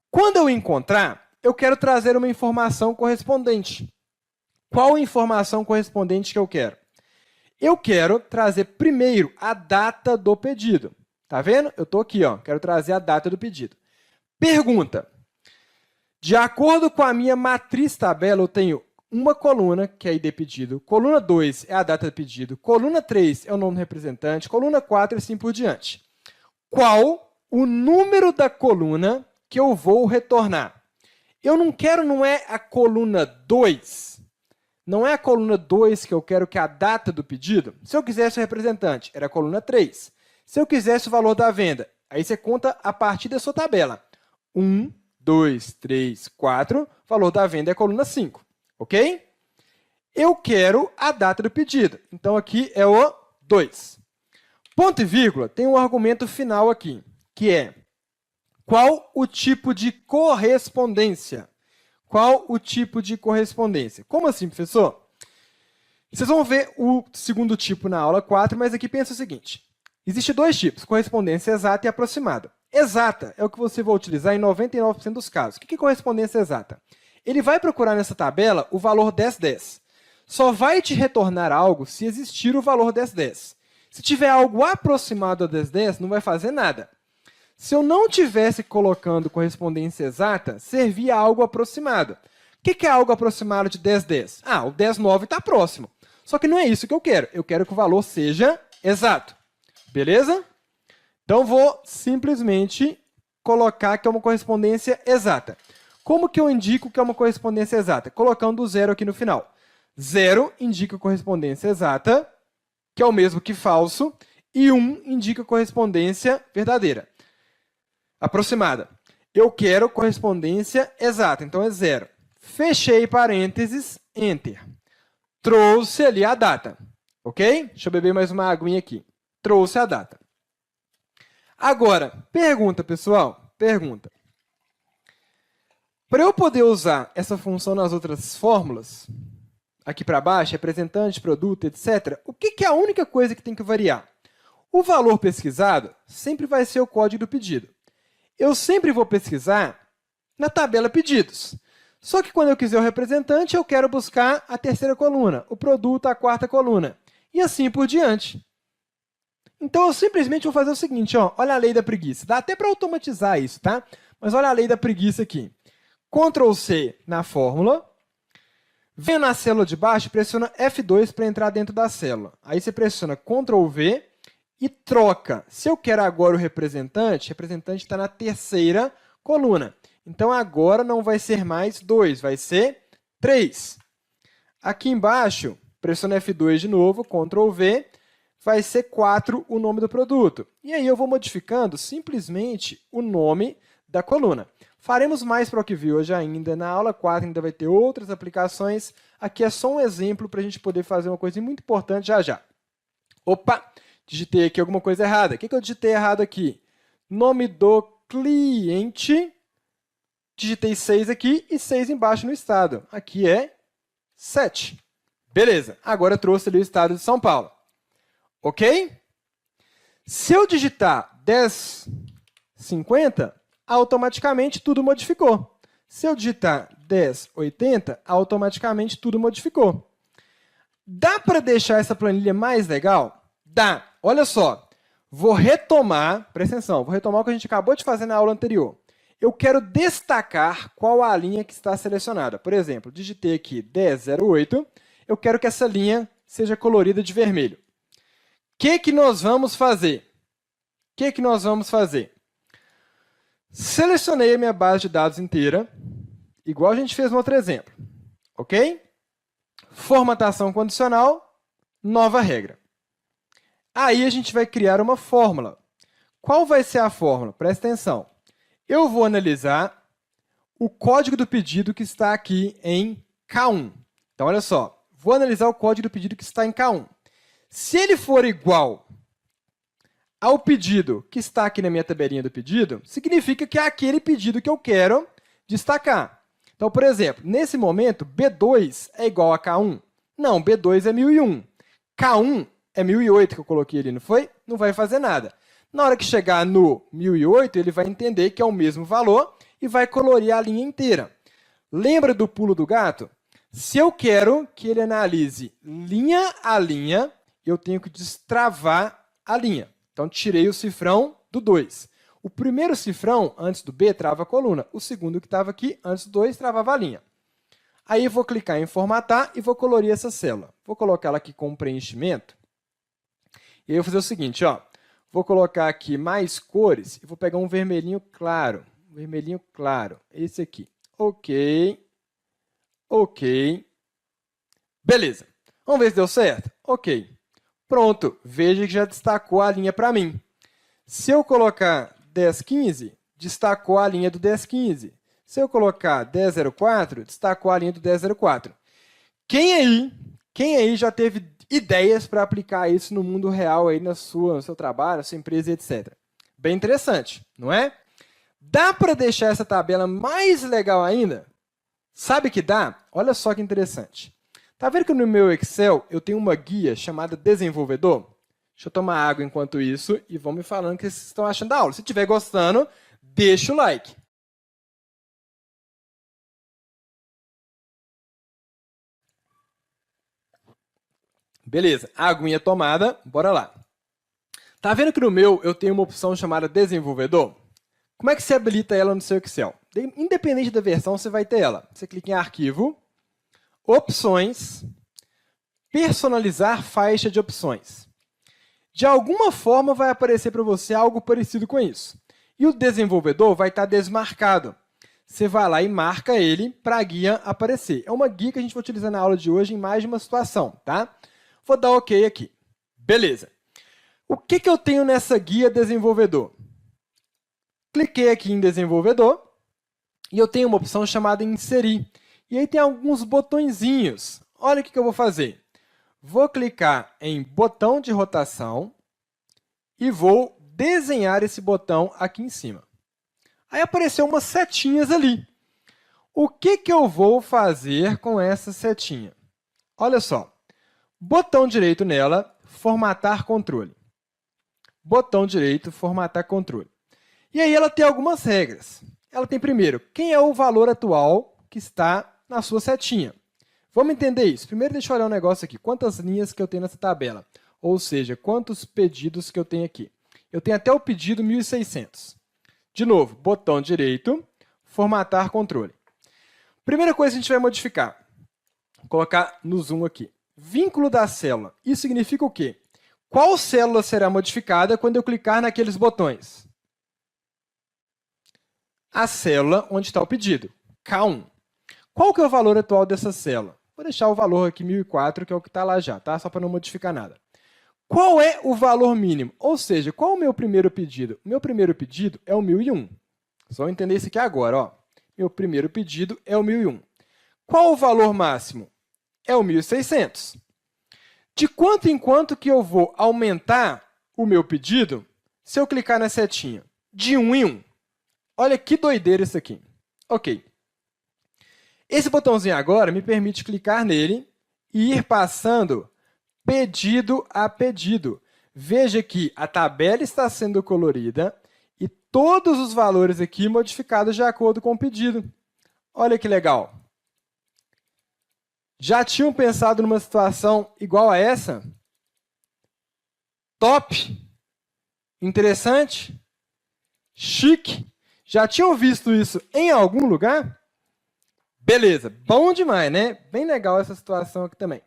Quando eu encontrar, eu quero trazer uma informação correspondente. Qual informação correspondente que eu quero? Eu quero trazer primeiro a data do pedido. Tá vendo? Eu estou aqui, ó, quero trazer a data do pedido. Pergunta. De acordo com a minha matriz tabela, eu tenho uma coluna, que é a ID pedido, coluna 2 é a data do pedido, coluna 3 é o nome do representante, coluna 4 e assim por diante. Qual o número da coluna que eu vou retornar? Eu não quero, não é a coluna 2, não é a coluna 2 que eu quero, que é a data do pedido. Se eu quisesse o representante, era a coluna 3. Se eu quisesse o valor da venda, aí você conta a partir da sua tabela. 1, 2, 3, 4, valor da venda é a coluna 5. Ok? Eu quero a data do pedido. Então, aqui é o 2. Ponto e vírgula tem um argumento final aqui, que é qual o tipo de correspondência? Qual o tipo de correspondência? Como assim, professor? Vocês vão ver o segundo tipo na aula 4, mas aqui pensa o seguinte. Existem dois tipos, correspondência exata e aproximada. Exata é o que você vai utilizar em 99% dos casos. O que é correspondência exata? Ele vai procurar nessa tabela o valor 10, 10. Só vai te retornar algo se existir o valor 10, 10. Se tiver algo aproximado a 10, 10, não vai fazer nada. Se eu não tivesse colocando correspondência exata, servia algo aproximado. O que é algo aproximado de 10, 10? Ah, o 10, 9 está próximo. Só que não é isso que eu quero. Eu quero que o valor seja exato. Beleza? Então, vou simplesmente colocar que é uma correspondência exata. Como que eu indico que é uma correspondência exata? Colocando o 0 aqui no final. 0 indica correspondência exata, que é o mesmo que falso, e 1 indica correspondência verdadeira. Aproximada. Eu quero correspondência exata, então é 0. Fechei parênteses, Enter. Trouxe ali a data. Ok? Deixa eu beber mais uma aguinha aqui. Trouxe a data. Agora, pergunta, pessoal. Pergunta. Para eu poder usar essa função nas outras fórmulas, aqui para baixo, representante, produto, etc., o que é a única coisa que tem que variar? O valor pesquisado sempre vai ser o código do pedido. Eu sempre vou pesquisar na tabela pedidos. Só que quando eu quiser o representante, eu quero buscar a terceira coluna, o produto, a quarta coluna, e assim por diante. Então, eu simplesmente vou fazer o seguinte, ó, olha a lei da preguiça. Dá até para automatizar isso, tá? Mas olha a lei da preguiça aqui. Ctrl C na fórmula, vem na célula de baixo e pressiona F2 para entrar dentro da célula. Aí você pressiona Ctrl V e troca. Se eu quero agora o representante está na terceira coluna. Então, agora não vai ser mais 2, vai ser 3. Aqui embaixo, pressiona F2 de novo, Ctrl V, vai ser 4 o nome do produto. E aí eu vou modificando simplesmente o nome da coluna. Faremos mais para o que vi hoje ainda. Na aula 4 ainda vai ter outras aplicações. Aqui é só um exemplo para a gente poder fazer uma coisa muito importante já já. Opa, digitei aqui alguma coisa errada. O que eu digitei errado aqui? Nome do cliente. Digitei 6 aqui e 6 embaixo no estado. Aqui é 7. Beleza, agora eu trouxe ali o estado de São Paulo. Ok? Se eu digitar 10,50, automaticamente tudo modificou. Se eu digitar 10,80, automaticamente tudo modificou. Dá para deixar essa planilha mais legal? Dá. Olha só, vou retomar, presta atenção, vou retomar o que a gente acabou de fazer na aula anterior. Eu quero destacar qual a linha que está selecionada. Por exemplo, digitei aqui 10,08, eu quero que essa linha seja colorida de vermelho. O que nós vamos fazer? Selecionei a minha base de dados inteira, igual a gente fez no outro exemplo. Ok? Formatação condicional, nova regra. Aí a gente vai criar uma fórmula. Qual vai ser a fórmula? Presta atenção. Eu vou analisar o código do pedido que está aqui em K1. Então, olha só. Vou analisar o código do pedido que está em K1. Se ele for igual ao pedido que está aqui na minha tabelinha do pedido, significa que é aquele pedido que eu quero destacar. Então, por exemplo, nesse momento, B2 é igual a K1? Não, B2 é 1001. K1 é 1008 que eu coloquei ali, não foi? Não vai fazer nada. Na hora que chegar no 1008, ele vai entender que é o mesmo valor e vai colorir a linha inteira. Lembra do pulo do gato? Se eu quero que ele analise linha a linha, eu tenho que destravar a linha. Então, tirei o cifrão do 2. O primeiro cifrão, antes do B, trava a coluna. O segundo que estava aqui, antes do 2, travava a linha. Aí eu vou clicar em formatar e vou colorir essa célula. Vou colocar ela aqui com preenchimento. E aí eu vou fazer o seguinte, ó. Vou colocar aqui mais cores e vou pegar um vermelhinho claro. Um vermelhinho claro, esse aqui. Ok. Ok. Beleza. Vamos ver se deu certo? Ok. Pronto. Veja que já destacou a linha para mim. Se eu colocar 1015, destacou a linha do 1015. Se eu colocar 1004, destacou a linha do 1004. Quem aí já teve ideias para aplicar isso no mundo real, aí no seu trabalho, na sua empresa, etc. Bem interessante, não é? Dá para deixar essa tabela mais legal ainda? Sabe que dá? Olha só que interessante. Tá vendo que no meu Excel eu tenho uma guia chamada Desenvolvedor? Deixa eu tomar água enquanto isso e vão me falando o que vocês estão achando da aula. Se estiver gostando, deixa o like. Beleza, a aguinha tomada, bora lá. Tá vendo que no meu eu tenho uma opção chamada Desenvolvedor? Como é que você habilita ela no seu Excel? Independente da versão, você vai ter ela. Você clica em Arquivo, Opções, Personalizar faixa de opções. De alguma forma vai aparecer para você algo parecido com isso. E o desenvolvedor vai estar desmarcado. Você vai lá e marca ele para a guia aparecer. É uma guia que a gente vai utilizar na aula de hoje em mais de uma situação, tá? Vou dar OK aqui. Beleza. O que eu tenho nessa guia desenvolvedor? Cliquei aqui em desenvolvedor e eu tenho uma opção chamada inserir. E aí tem alguns botõezinhos. Olha o que eu vou fazer. Vou clicar em botão de rotação e vou desenhar esse botão aqui em cima. Aí apareceu umas setinhas ali. O que eu vou fazer com essa setinha? Olha só. Botão direito nela, formatar controle. Botão direito, formatar controle. E aí ela tem algumas regras. Ela tem, primeiro, quem é o valor atual que está na sua setinha. Vamos entender isso. Primeiro, deixa eu olhar um negócio aqui. Quantas linhas que eu tenho nessa tabela? Ou seja, quantos pedidos que eu tenho aqui? Eu tenho até o pedido 1.600. De novo, botão direito, formatar controle. Primeira coisa que a gente vai modificar. Vou colocar no zoom aqui. Vínculo da célula. Isso significa o quê? Qual célula será modificada quando eu clicar naqueles botões? A célula onde está o pedido, K1. Qual que é o valor atual dessa célula? Vou deixar o valor aqui 1004, que é o que está lá já, tá? Só para não modificar nada. Qual é o valor mínimo? Ou seja, qual é o meu primeiro pedido? O meu primeiro pedido é o 1001. Só entender isso aqui agora, ó. Meu primeiro pedido é o 1001. Qual o valor máximo? É o 1.600. De quanto em quanto que eu vou aumentar o meu pedido se eu clicar na setinha? De 1 em 1. Olha que doideira isso aqui. Ok. Esse botãozinho agora me permite clicar nele e ir passando pedido a pedido. Veja que a tabela está sendo colorida e todos os valores aqui modificados de acordo com o pedido. Olha que legal. Já tinham pensado numa situação igual a essa? Top! Interessante? Chique! Já tinham visto isso em algum lugar? Beleza, bom demais, né? Bem legal essa situação aqui também.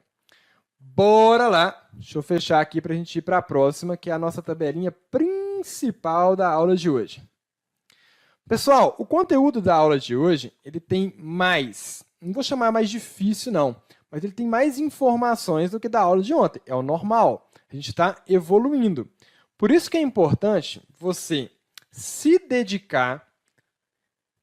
Bora lá. Deixa eu fechar aqui para a gente ir para a próxima, que é a nossa tabelinha principal da aula de hoje. Pessoal, o conteúdo da aula de hoje, ele tem mais, não vou chamar mais difícil não, mas ele tem mais informações do que da aula de ontem. É o normal, a gente está evoluindo. Por isso que é importante você se dedicar,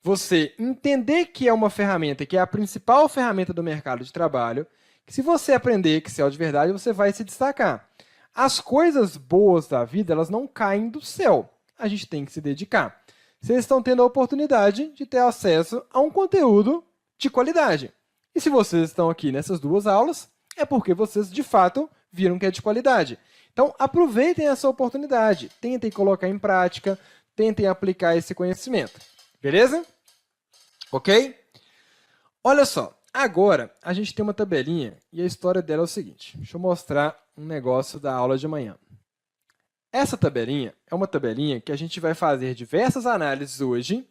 você entender que é uma ferramenta, que é a principal ferramenta do mercado de trabalho, que se você aprender Excel de verdade, você vai se destacar. As coisas boas da vida, elas não caem do céu. A gente tem que se dedicar. Vocês estão tendo a oportunidade de ter acesso a um conteúdo de qualidade. E se vocês estão aqui nessas duas aulas, é porque vocês, de fato, viram que é de qualidade. Então, aproveitem essa oportunidade. Tentem colocar em prática, tentem aplicar esse conhecimento. Beleza? Ok? Olha só, agora a gente tem uma tabelinha e a história dela é o seguinte. Deixa eu mostrar um negócio da aula de amanhã. Essa tabelinha é uma tabelinha que a gente vai fazer diversas análises hoje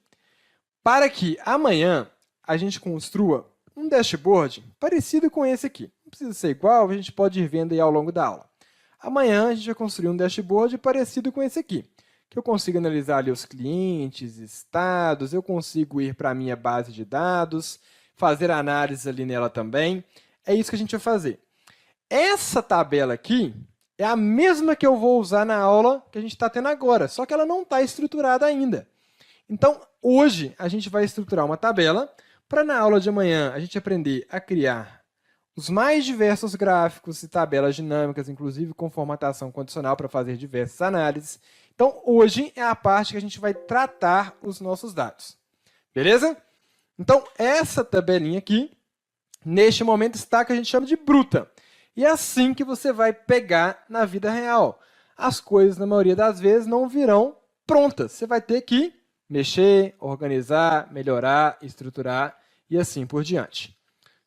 para que amanhã a gente construa um dashboard parecido com esse aqui. Não precisa ser igual, a gente pode ir vendo aí ao longo da aula. Amanhã a gente vai construir um dashboard parecido com esse aqui, que eu consigo analisar ali os clientes, estados, eu consigo ir para a minha base de dados, fazer análise ali nela também. É isso que a gente vai fazer. Essa tabela aqui é a mesma que eu vou usar na aula que a gente está tendo agora, só que ela não está estruturada ainda. Então, hoje, a gente vai estruturar uma tabela para, na aula de amanhã, a gente aprender a criar os mais diversos gráficos e tabelas dinâmicas, inclusive com formatação condicional para fazer diversas análises. Então, hoje é a parte que a gente vai tratar os nossos dados. Beleza? Então, essa tabelinha aqui, neste momento, está que a gente chama de bruta. E é assim que você vai pegar na vida real. As coisas, na maioria das vezes, não virão prontas. Você vai ter que mexer, organizar, melhorar, estruturar e assim por diante.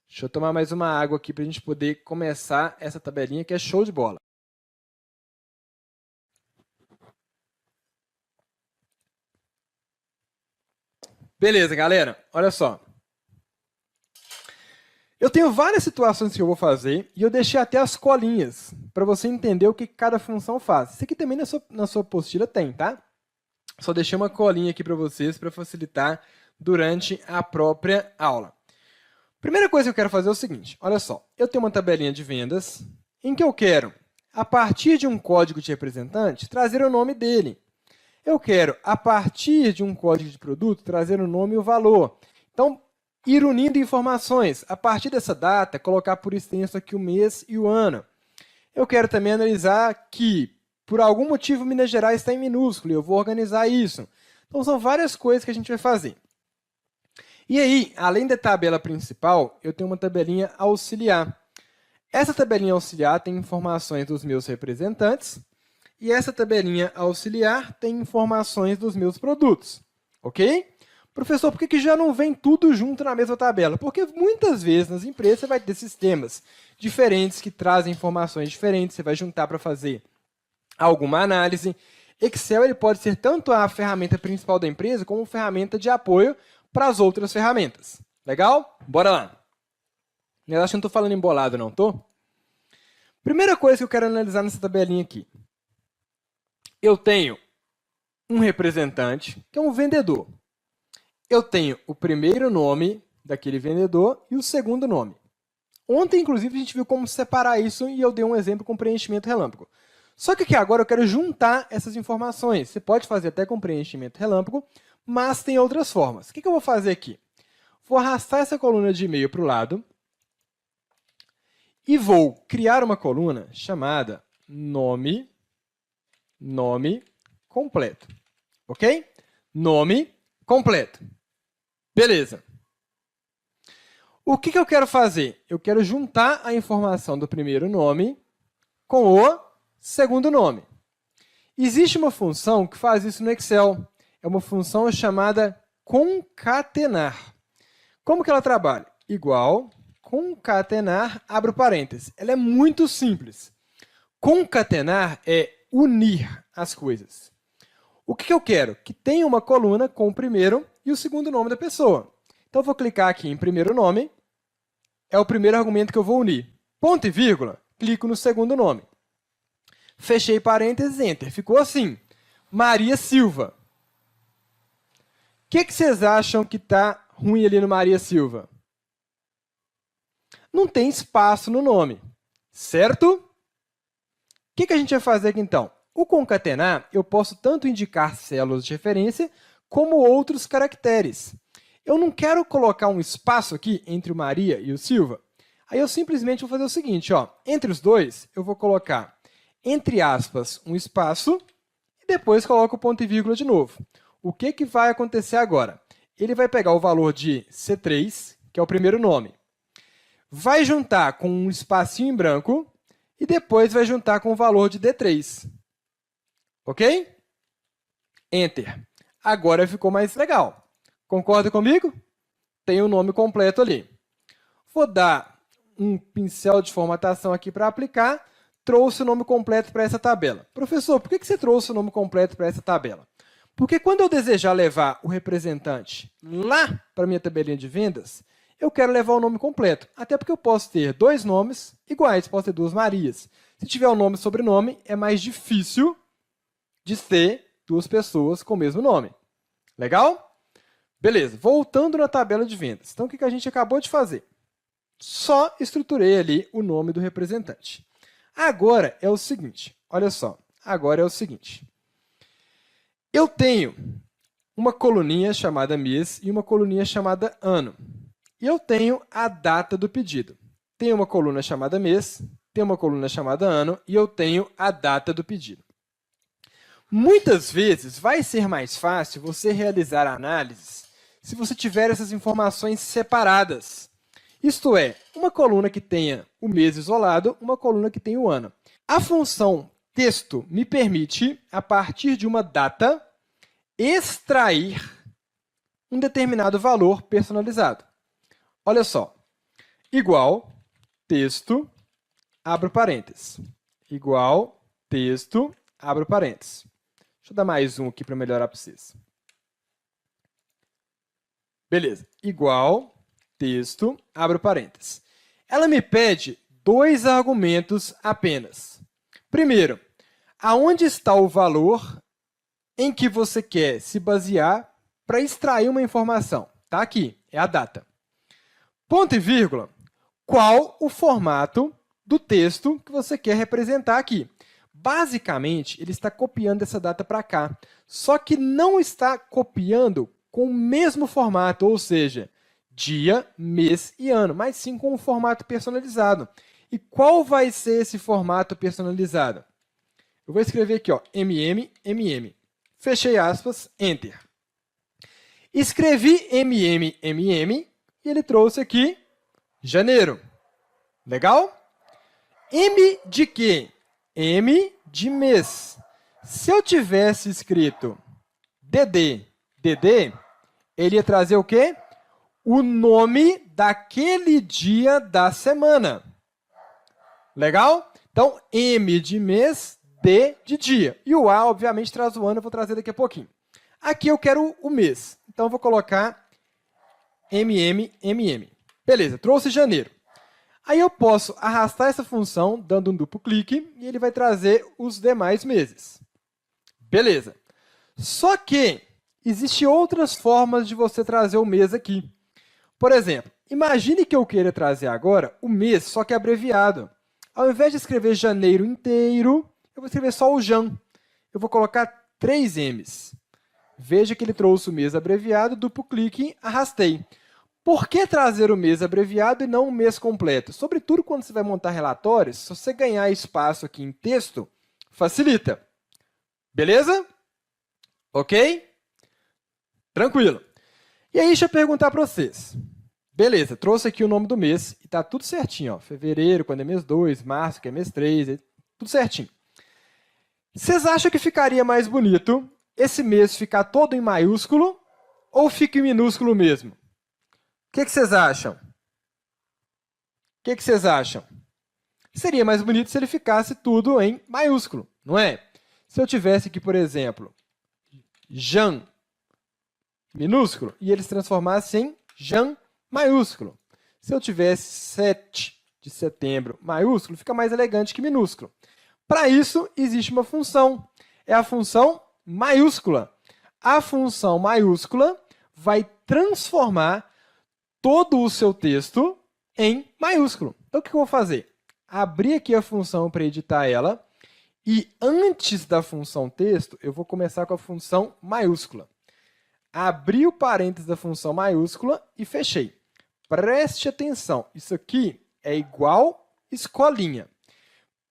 Deixa eu tomar mais uma água aqui para a gente poder começar essa tabelinha que é show de bola. Beleza, galera? Olha só. Eu tenho várias situações que eu vou fazer e eu deixei até as colinhas para você entender o que cada função faz. Isso aqui também na sua apostila tem, tá? Só deixei uma colinha aqui para vocês para facilitar durante a própria aula. Primeira coisa que eu quero fazer é o seguinte, olha só. Eu tenho uma tabelinha de vendas em que eu quero, a partir de um código de representante, trazer o nome dele. Eu quero, a partir de um código de produto, trazer o nome e o valor. Então, ir unindo informações. A partir dessa data, colocar por extenso aqui o mês e o ano. Eu quero também analisar que, por algum motivo, Minas Gerais está em minúsculo, e eu vou organizar isso. Então, são várias coisas que a gente vai fazer. E aí, além da tabela principal, eu tenho uma tabelinha auxiliar. Essa tabelinha auxiliar tem informações dos meus representantes, e essa tabelinha auxiliar tem informações dos meus produtos. Ok? Professor, por que já não vem tudo junto na mesma tabela? Porque muitas vezes nas empresas você vai ter sistemas diferentes que trazem informações diferentes, você vai juntar para fazer alguma análise. Excel ele pode ser tanto a ferramenta principal da empresa como ferramenta de apoio para as outras ferramentas. Legal? Bora lá. Eu acho que não estou falando embolado, não estou? Primeira coisa que eu quero analisar nessa tabelinha aqui. Eu tenho um representante, que é um vendedor. Eu tenho o primeiro nome daquele vendedor e o segundo nome. Ontem, inclusive, a gente viu como separar isso e eu dei um exemplo com preenchimento relâmpago. Só que aqui agora eu quero juntar essas informações. Você pode fazer até com preenchimento relâmpago, mas tem outras formas. O que eu vou fazer aqui? Vou arrastar essa coluna de e-mail para o lado e vou criar uma coluna chamada nome completo. Ok? Nome completo. Beleza. O que eu quero fazer? Eu quero juntar a informação do primeiro nome com o segundo nome. Existe uma função que faz isso no Excel. É uma função chamada concatenar. Como que ela trabalha? Igual, concatenar, abro parênteses. Ela é muito simples. Concatenar é unir as coisas. O que eu quero? Que tenha uma coluna com o primeiro e o segundo nome da pessoa. Então, eu vou clicar aqui em primeiro nome. É o primeiro argumento que eu vou unir. Ponto e vírgula, clico no segundo nome. Fechei parênteses, Enter. Ficou assim, Maria Silva. O que vocês acham que está ruim ali no Maria Silva? Não tem espaço no nome, certo? O que a gente vai fazer aqui, então? O concatenar, eu posso tanto indicar células de referência, como outros caracteres. Eu não quero colocar um espaço aqui entre o Maria e o Silva. Aí eu simplesmente vou fazer o seguinte, ó, entre os dois, eu vou colocar, entre aspas, um espaço, e depois coloco o ponto e vírgula de novo. O que vai acontecer agora? Ele vai pegar o valor de C3, que é o primeiro nome, vai juntar com um espacinho em branco, e depois vai juntar com o valor de D3. Ok? Enter. Agora ficou mais legal. Concorda comigo? Tem o nome completo ali. Vou dar um pincel de formatação aqui para aplicar. trouxe o nome completo para essa tabela. Professor, por que você trouxe o nome completo para essa tabela? Porque quando eu desejar levar o representante lá para a minha tabelinha de vendas, eu quero levar o nome completo. Até porque eu posso ter dois nomes iguais, posso ter duas Marias. Se tiver o nome e sobrenome, é mais difícil de ter duas pessoas com o mesmo nome. Legal? Beleza, voltando na tabela de vendas. Então, o que a gente acabou de fazer? Só estruturei ali o nome do representante. Agora é o seguinte, olha só, agora é o seguinte. Eu tenho uma coluninha chamada mês e uma coluninha chamada ano. E eu tenho a data do pedido. Tem uma coluna chamada mês, tem uma coluna chamada ano e eu tenho a data do pedido. Muitas vezes vai ser mais fácil você realizar a análise se você tiver essas informações separadas. Isto é, uma coluna que tenha o mês isolado, uma coluna que tenha o ano. A função texto me permite, a partir de uma data, extrair um determinado valor personalizado. Olha só, igual texto, abro parênteses, igual texto, abro parênteses. Deixa eu dar mais um aqui para melhorar para vocês. Beleza, igual texto, abro parênteses. Ela me pede dois argumentos apenas. Primeiro, aonde está o valor em que você quer se basear para extrair uma informação? Está aqui, é a data. Ponto e vírgula, qual o formato do texto que você quer representar aqui? Basicamente, ele está copiando essa data para cá, só que não está copiando com o mesmo formato, ou seja, dia, mês e ano, mas sim com um formato personalizado. E qual vai ser esse formato personalizado? Eu vou escrever aqui, ó, MM. Fechei aspas, Enter. Escrevi MM e ele trouxe aqui janeiro. Legal? M de quê? M de mês. Se eu tivesse escrito DD, ele ia trazer o quê? O nome daquele dia da semana. Legal? Então, M de mês, D de dia. E o A, obviamente, traz o ano, eu vou trazer daqui a pouquinho. Aqui eu quero o mês. Então, eu vou colocar MM. Beleza, trouxe janeiro. Aí eu posso arrastar essa função, dando um duplo clique, e ele vai trazer os demais meses. Beleza. Só que existem outras formas de você trazer o mês aqui. Por exemplo, imagine que eu queira trazer agora o mês, só que abreviado. Ao invés de escrever janeiro inteiro, eu vou escrever só o Jan. Eu vou colocar 3 M's. Veja que ele trouxe o mês abreviado, duplo clique, arrastei. Por que trazer o mês abreviado e não o mês completo? Sobretudo quando você vai montar relatórios, se você ganhar espaço aqui em texto, facilita. Beleza? Ok? Tranquilo. E aí, deixa eu perguntar para vocês. Beleza, trouxe aqui o nome do mês e está tudo certinho. Ó. Fevereiro, quando é mês 2, março, que é mês 3, tudo certinho. Vocês acham que ficaria mais bonito esse mês ficar todo em maiúsculo ou fica em minúsculo mesmo? O que vocês acham? Seria mais bonito se ele ficasse tudo em maiúsculo, não é? Se eu tivesse aqui, por exemplo, Jan minúsculo e ele se transformasse em Jan maiúsculo. Se eu tivesse 7 de setembro maiúsculo, fica mais elegante que minúsculo. Para isso, existe uma função. É a função maiúscula. A função maiúscula vai transformar todo o seu texto em maiúsculo. Então, o que eu vou fazer? Abrir aqui a função para editar ela e antes da função texto, eu vou começar com a função maiúscula. Abri o parênteses da função maiúscula e fechei. Preste atenção, isso aqui é igual escolinha.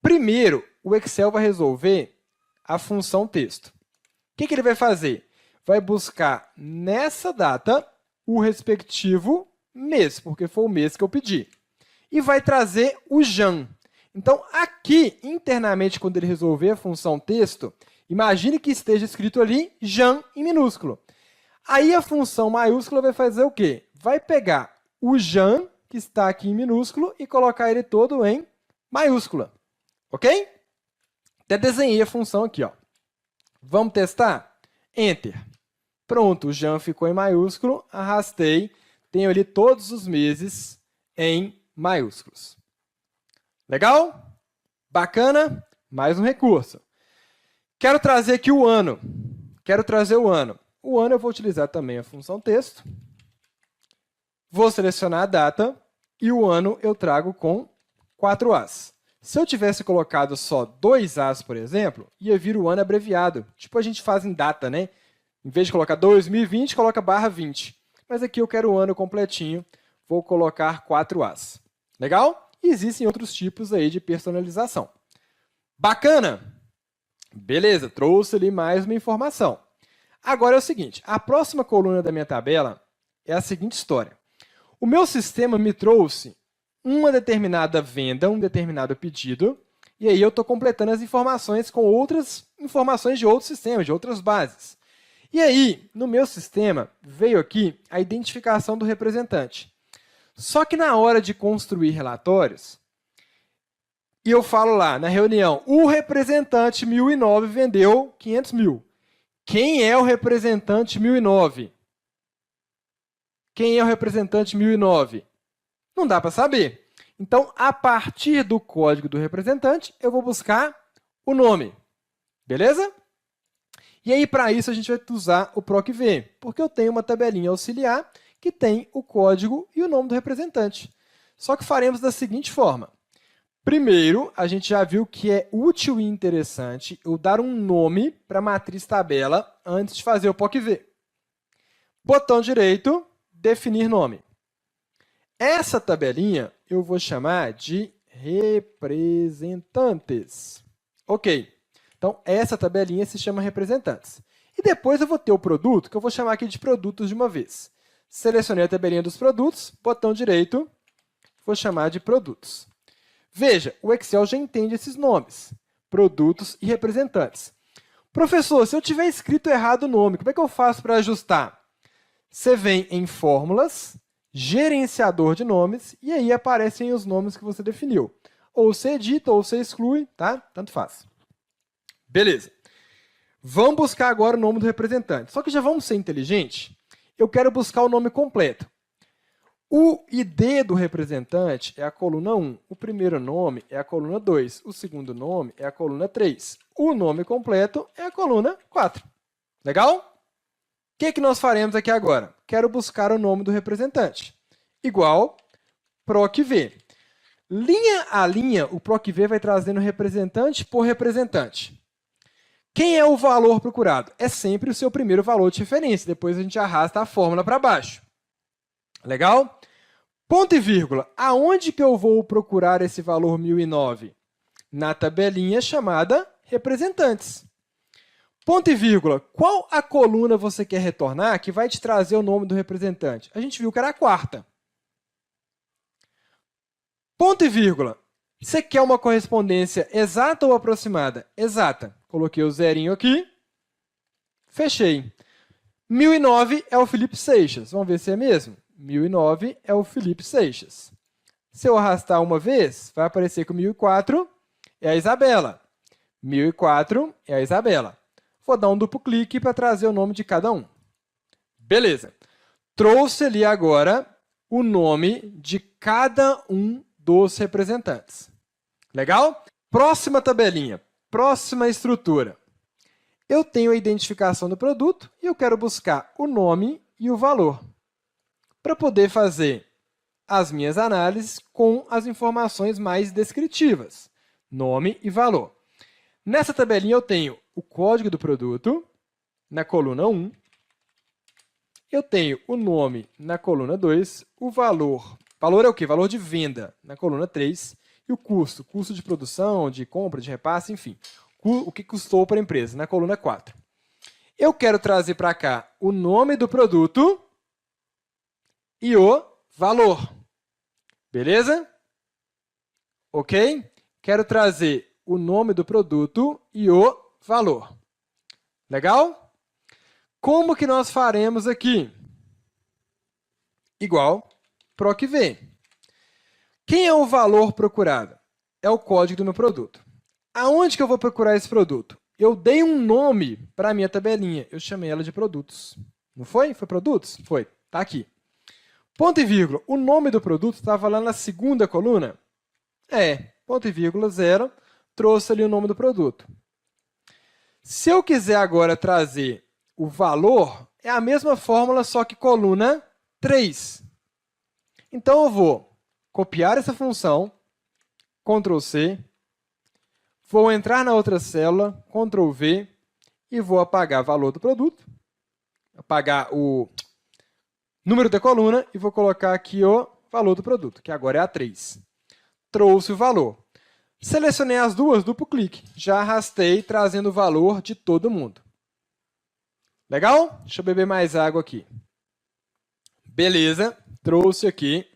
Primeiro, o Excel vai resolver a função texto. O que ele vai fazer? Vai buscar nessa data o respectivo mês, porque foi o mês que eu pedi. E vai trazer o Jan. Então, aqui, internamente, quando ele resolver a função texto, imagine que esteja escrito ali Jan em minúsculo. Aí a função maiúscula vai fazer o quê? Vai pegar o Jan, que está aqui em minúsculo, e colocar ele todo em maiúscula. Ok? Até desenhei a função aqui, ó. Vamos testar? Enter. Pronto, o Jean ficou em maiúsculo, arrastei, tenho ali todos os meses em maiúsculos. Legal? Bacana? Mais um recurso. Quero trazer aqui o ano. Quero trazer o ano. O ano eu vou utilizar também a função texto. Vou selecionar a data e o ano eu trago com 4 As. Se eu tivesse colocado só 2 As, por exemplo, ia vir o ano abreviado. Tipo a gente faz em data, né? Em vez de colocar 2020, coloca /20. Mas aqui eu quero o ano completinho, vou colocar 4 As. Legal? E existem outros tipos aí de personalização. Bacana? Beleza, trouxe ali mais uma informação. Agora é o seguinte, a próxima coluna da minha tabela é a seguinte história. O meu sistema me trouxe uma determinada venda, um determinado pedido, e aí eu estou completando as informações com outras informações de outros sistemas, de outras bases. E aí, no meu sistema, veio aqui a identificação do representante. Só que na hora de construir relatórios, e eu falo lá na reunião, o representante 1009 vendeu 500 mil. Quem é o representante 1009? Quem é o representante 1009? Não dá para saber. Então, a partir do código do representante, eu vou buscar o nome. Beleza? E aí, para isso, a gente vai usar o PROC-V, porque eu tenho uma tabelinha auxiliar que tem o código e o nome do representante. Só que faremos da seguinte forma. Primeiro, a gente já viu que é útil e interessante eu dar um nome para a matriz tabela antes de fazer o POC-V. Botão direito, definir nome. Essa tabelinha eu vou chamar de representantes. Ok, então essa tabelinha se chama representantes. E depois eu vou ter o produto, que eu vou chamar aqui de produtos de uma vez. Selecionei a tabelinha dos produtos, botão direito, vou chamar de produtos. Veja, o Excel já entende esses nomes, produtos e representantes. Professor, se eu tiver escrito errado o nome, como é que eu faço para ajustar? Você vem em Fórmulas, Gerenciador de Nomes, e aí aparecem os nomes que você definiu. Ou você edita, ou você exclui, tá? Tanto faz. Beleza. Vamos buscar agora o nome do representante. Só que já vamos ser inteligentes. Eu quero buscar o nome completo. O ID do representante é a coluna 1, o primeiro nome é a coluna 2, o segundo nome é a coluna 3, o nome completo é a coluna 4. Legal? O que nós faremos aqui agora? Quero buscar o nome do representante. Igual PROC-V. Linha a linha, o PROC-V vai trazendo representante por representante. Quem é o valor procurado? É sempre o seu primeiro valor de referência, depois a gente arrasta a fórmula para baixo. Legal? Ponto e vírgula. Aonde que eu vou procurar esse valor 1009? Na tabelinha chamada representantes. Ponto e vírgula. Qual a coluna você quer retornar que vai te trazer o nome do representante? A gente viu que era a quarta. Ponto e vírgula. Você quer uma correspondência exata ou aproximada? Exata. Coloquei o zerinho aqui. Fechei. 1009 é o Felipe Seixas. Vamos ver se é mesmo? 1009 é o Felipe Seixas. Se eu arrastar uma vez, vai aparecer que o 1004 é a Isabela. 1004 é a Isabela. Vou dar um duplo clique para trazer o nome de cada um. Beleza. Trouxe ali agora o nome de cada um dos representantes. Legal? Próxima tabelinha, próxima estrutura. Eu tenho a identificação do produto e eu quero buscar o nome e o valor, para poder fazer as minhas análises com as informações mais descritivas, nome e valor. Nessa tabelinha eu tenho o código do produto, na coluna 1, eu tenho o nome na coluna 2, o valor é o quê? Valor de venda, na coluna 3, e o custo de produção, de compra, de repasse, enfim, o que custou para a empresa, na coluna 4. Eu quero trazer para cá o nome do produto e o valor. Beleza? Ok? Quero trazer o nome do produto e o valor. Legal? Como que nós faremos aqui? Igual PROC-V. Quem é o valor procurado? É o código do meu produto. Aonde que eu vou procurar esse produto? Eu dei um nome para a minha tabelinha. Eu chamei ela de produtos. Não foi? Foi produtos? Foi. Está aqui. Ponto e vírgula. O nome do produto estava lá na segunda coluna? Ponto e vírgula, 0. Trouxe ali o nome do produto. Se eu quiser agora trazer o valor, é a mesma fórmula, só que coluna 3. Então, eu vou copiar essa função, Ctrl C, vou entrar na outra célula, Ctrl V, e vou apagar o valor do produto, apagar o número da coluna, e vou colocar aqui o valor do produto, que agora é A3. Trouxe o valor. Selecionei as duas, duplo clique. Já arrastei, trazendo o valor de todo mundo. Legal? Deixa eu beber mais água aqui. Beleza, trouxe aqui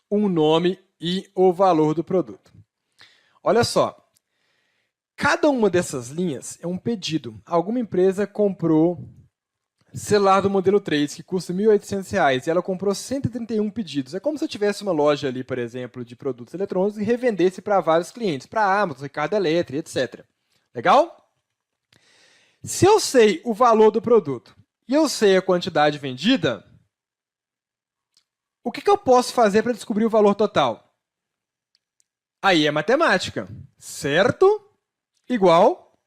um nome e o valor do produto. Olha só, cada uma dessas linhas é um pedido. Alguma empresa comprou celular do modelo 3, que custa R$ 1.800, e ela comprou 131 pedidos. É como se eu tivesse uma loja ali, por exemplo, de produtos eletrônicos e revendesse para vários clientes, para a Amazon, Ricardo Eletro, etc. Legal? Se eu sei o valor do produto e eu sei a quantidade vendida, o que eu posso fazer para descobrir o valor total? Aí é matemática. Certo? Igual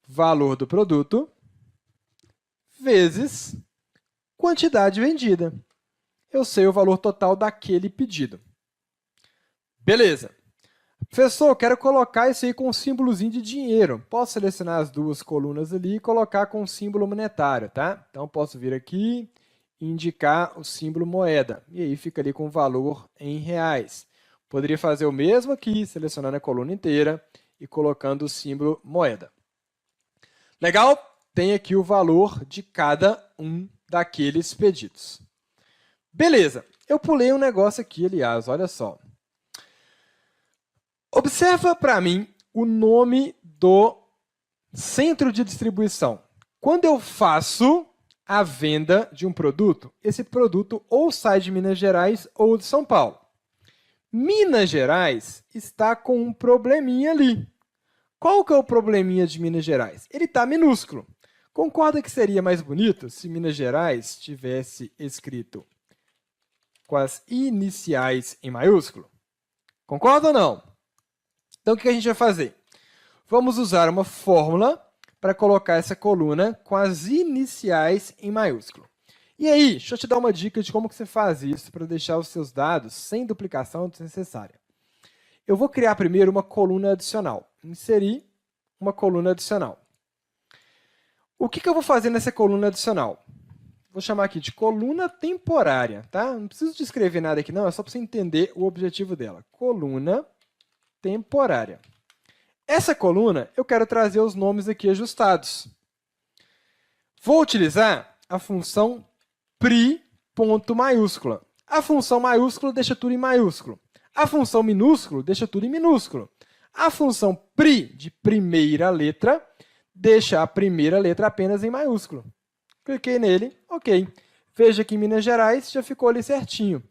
valor do produto vezes quantidade vendida. Eu sei o valor total daquele pedido. Beleza. Professor, eu quero colocar isso aí com um símbolozinho de dinheiro. Posso selecionar as duas colunas ali e colocar com um símbolo monetário, tá? Então, posso vir aqui e indicar o símbolo moeda. E aí fica ali com o valor em reais. Poderia fazer o mesmo aqui, selecionando a coluna inteira e colocando o símbolo moeda. Legal? Tem aqui o valor de cada um daqueles pedidos. Beleza, eu pulei um negócio aqui, aliás, olha só. Observa para mim o nome do centro de distribuição. Quando eu faço a venda de um produto, esse produto ou sai de Minas Gerais ou de São Paulo. Minas Gerais está com um probleminha ali. Qual que é o probleminha de Minas Gerais? Ele está minúsculo. Concorda que seria mais bonito se Minas Gerais tivesse escrito com as iniciais em maiúsculo? Concorda ou não? Então, o que a gente vai fazer? Vamos usar uma fórmula para colocar essa coluna com as iniciais em maiúsculo. E aí, deixa eu te dar uma dica de como que você faz isso para deixar os seus dados sem duplicação desnecessária. Eu vou criar primeiro uma coluna adicional. Inserir uma coluna adicional. O que eu vou fazer nessa coluna adicional? Vou chamar aqui de coluna temporária, tá? Não preciso descrever nada aqui não, é só para você entender o objetivo dela. Coluna temporária. Essa coluna, eu quero trazer os nomes aqui ajustados. Vou utilizar a função pri ponto maiúscula. A função maiúscula deixa tudo em maiúsculo. A função minúsculo deixa tudo em minúsculo. A função pri, de primeira letra, deixa a primeira letra apenas em maiúsculo. Cliquei nele, ok. Veja que em Minas Gerais já ficou ali certinho.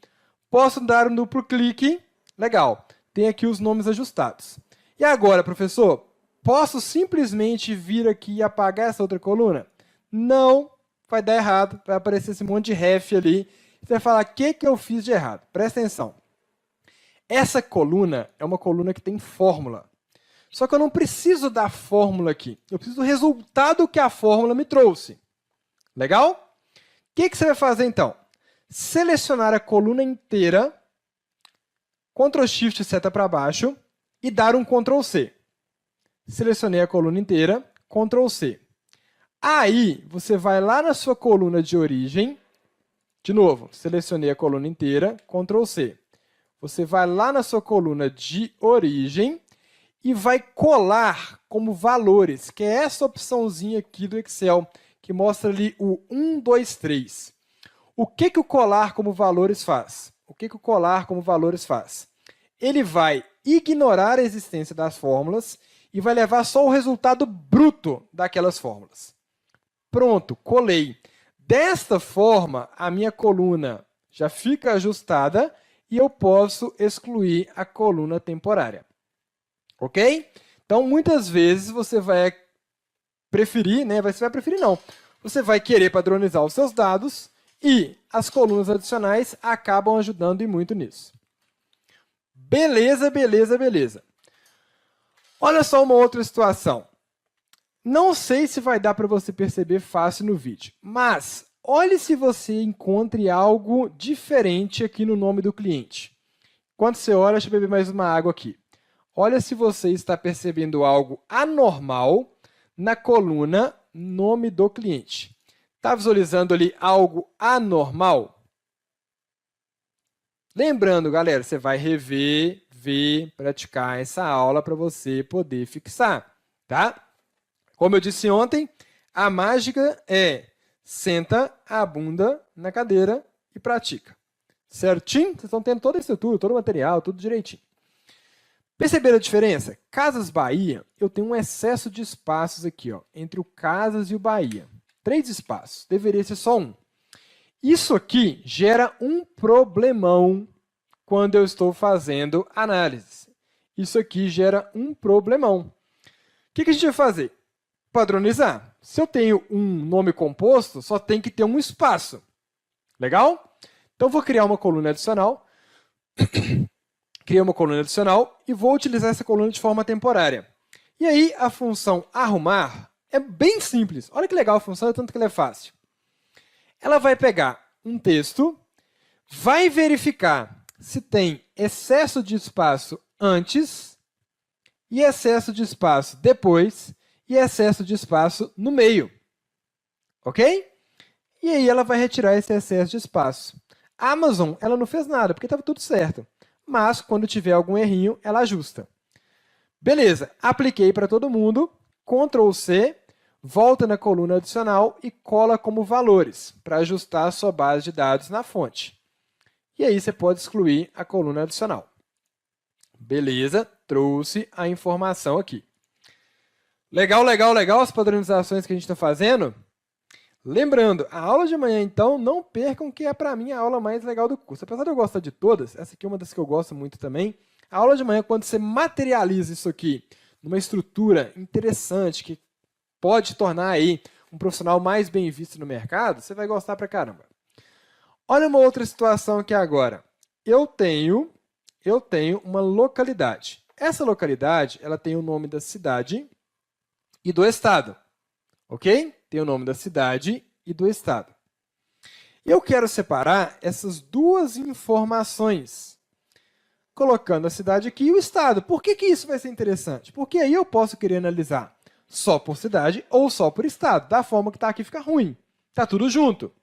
Posso dar um duplo clique, legal. Tem aqui os nomes ajustados. E agora, professor, posso simplesmente vir aqui e apagar essa outra coluna? Não, vai dar errado, vai aparecer esse monte de ref ali. Você vai falar, o que eu fiz de errado? Presta atenção. Essa coluna é uma coluna que tem fórmula. Só que eu não preciso da fórmula aqui. Eu preciso do resultado que a fórmula me trouxe. Legal? O que você vai fazer, então? Selecionar a coluna inteira, Ctrl Shift seta para baixo e dar um Ctrl C. Selecionei a coluna inteira, Ctrl C. Aí, você vai lá na sua coluna de origem. De novo, selecionei a coluna inteira, Ctrl C. Você vai lá na sua coluna de origem e vai colar como valores, que é essa opçãozinha aqui do Excel, que mostra ali o 1, 2, 3. O que o colar como valores faz? O que o colar como valores faz? Ele vai ignorar a existência das fórmulas e vai levar só o resultado bruto daquelas fórmulas. Pronto, colei. Desta forma, a minha coluna já fica ajustada e eu posso excluir a coluna temporária. Ok? Então, muitas vezes você vai preferir, né? Você vai preferir não. Você vai querer padronizar os seus dados e as colunas adicionais acabam ajudando e muito nisso. Beleza, beleza, beleza. Olha só uma outra situação. Não sei se vai dar para você perceber fácil no vídeo, mas olhe se você encontre algo diferente aqui no nome do cliente. Enquanto você olha, deixa eu beber mais uma água aqui. Olha se você está percebendo algo anormal na coluna nome do cliente. Está visualizando ali algo anormal? Lembrando, galera, você vai rever, ver, praticar essa aula para você poder fixar, tá? Como eu disse ontem, a mágica é senta a bunda na cadeira e pratica. Certinho? Vocês estão tendo toda a estrutura, todo o material, tudo direitinho. Perceberam a diferença? Casas Bahia, eu tenho um excesso de espaços aqui, ó, entre o Casas e o Bahia. 3 espaços, deveria ser só um. Isso aqui gera um problemão quando eu estou fazendo análise. Isso aqui gera um problemão. O que a gente vai fazer? Padronizar. Se eu tenho um nome composto, só tem que ter um espaço. Legal? Então, vou criar uma coluna adicional. Criei uma coluna adicional e vou utilizar essa coluna de forma temporária. E aí, a função arrumar é bem simples. Olha que legal a função, tanto que ela é fácil. Ela vai pegar um texto, vai verificar se tem excesso de espaço antes e excesso de espaço depois e excesso de espaço no meio. Ok? E aí ela vai retirar esse excesso de espaço. A Amazon, ela não fez nada, porque estava tudo certo. Mas, quando tiver algum errinho, ela ajusta. Beleza, apliquei para todo mundo, Ctrl C, volta na coluna adicional e cola como valores, para ajustar a sua base de dados na fonte. E aí você pode excluir a coluna adicional. Beleza, trouxe a informação aqui. Legal, legal, legal as padronizações que a gente está fazendo? Lembrando, a aula de amanhã, então, não percam que é, para mim, a aula mais legal do curso. Apesar de eu gostar de todas, essa aqui é uma das que eu gosto muito também. A aula de amanhã, quando você materializa isso aqui numa estrutura interessante, que pode tornar aí um profissional mais bem visto no mercado, você vai gostar pra caramba. Olha uma outra situação aqui agora. Eu tenho uma localidade. Essa localidade, ela tem o nome da cidade e do estado. Ok? Tem o nome da cidade e do estado. Eu quero separar essas duas informações, colocando a cidade aqui e o estado. Por que isso vai ser interessante? Porque aí eu posso querer analisar só por cidade ou só por estado. Da forma que está aqui fica ruim. Está tudo junto.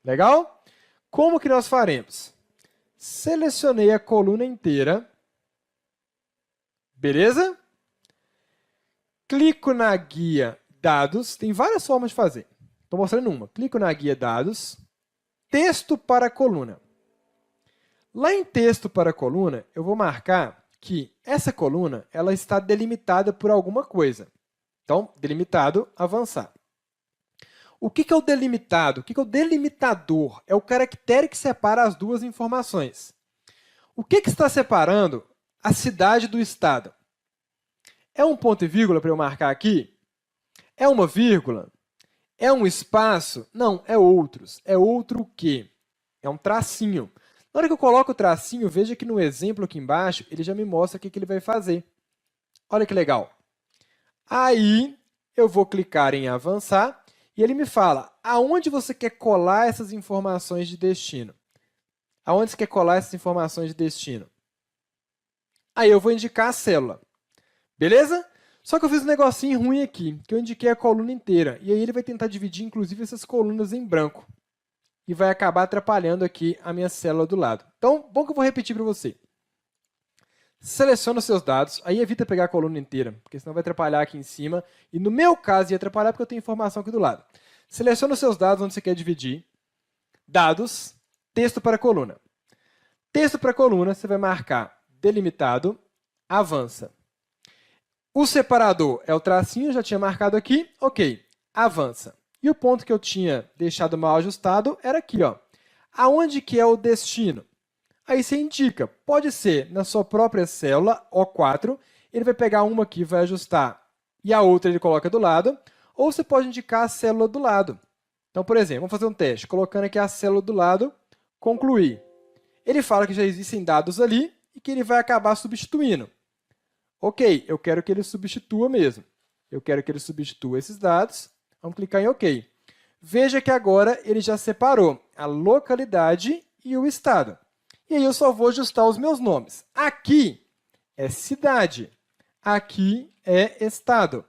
Legal? Como que nós faremos? Selecionei a coluna inteira. Beleza? Clico na guia Dados. Tem várias formas de fazer. Estou mostrando uma. Clico na guia Dados. Texto para coluna. Lá em texto para coluna, eu vou marcar que essa coluna ela está delimitada por alguma coisa. Então, delimitado, avançar. O que é o delimitado? O que é o delimitador? É o caractere que separa as duas informações. O que está separando a cidade do estado? É um ponto e vírgula para eu marcar aqui? É uma vírgula? É um espaço? Não, é outros. É outro o quê? É um tracinho. Na hora que eu coloco o tracinho, veja que no exemplo aqui embaixo, ele já me mostra o que ele vai fazer. Olha que legal. Aí, eu vou clicar em avançar e ele me fala aonde você quer colar essas informações de destino. Aonde você quer colar essas informações de destino? Aí eu vou indicar a célula. Beleza? Só que eu fiz um negocinho ruim aqui, que eu indiquei a coluna inteira. E aí ele vai tentar dividir, inclusive, essas colunas em branco. E vai acabar atrapalhando aqui a minha célula do lado. Então, bom que eu vou repetir para você. Seleciona os seus dados, aí evita pegar a coluna inteira, porque senão vai atrapalhar aqui em cima. E no meu caso, ia atrapalhar porque eu tenho informação aqui do lado. Seleciona os seus dados onde você quer dividir. Dados, texto para coluna. Texto para coluna, você vai marcar delimitado, avança. O separador é o tracinho, já tinha marcado aqui. Ok, avança. E o ponto que eu tinha deixado mal ajustado era aqui, ó. Aonde que é o destino? Aí você indica, pode ser na sua própria célula, O4, ele vai pegar uma aqui, vai ajustar, e a outra ele coloca do lado, ou você pode indicar a célula do lado. Então, por exemplo, vamos fazer um teste, colocando aqui a célula do lado, concluir. Ele fala que já existem dados ali e que ele vai acabar substituindo. Ok, eu quero que ele substitua mesmo. Eu quero que ele substitua esses dados. Vamos clicar em OK. Veja que agora ele já separou a localidade e o estado. E aí eu só vou ajustar os meus nomes. Aqui é cidade, aqui é estado.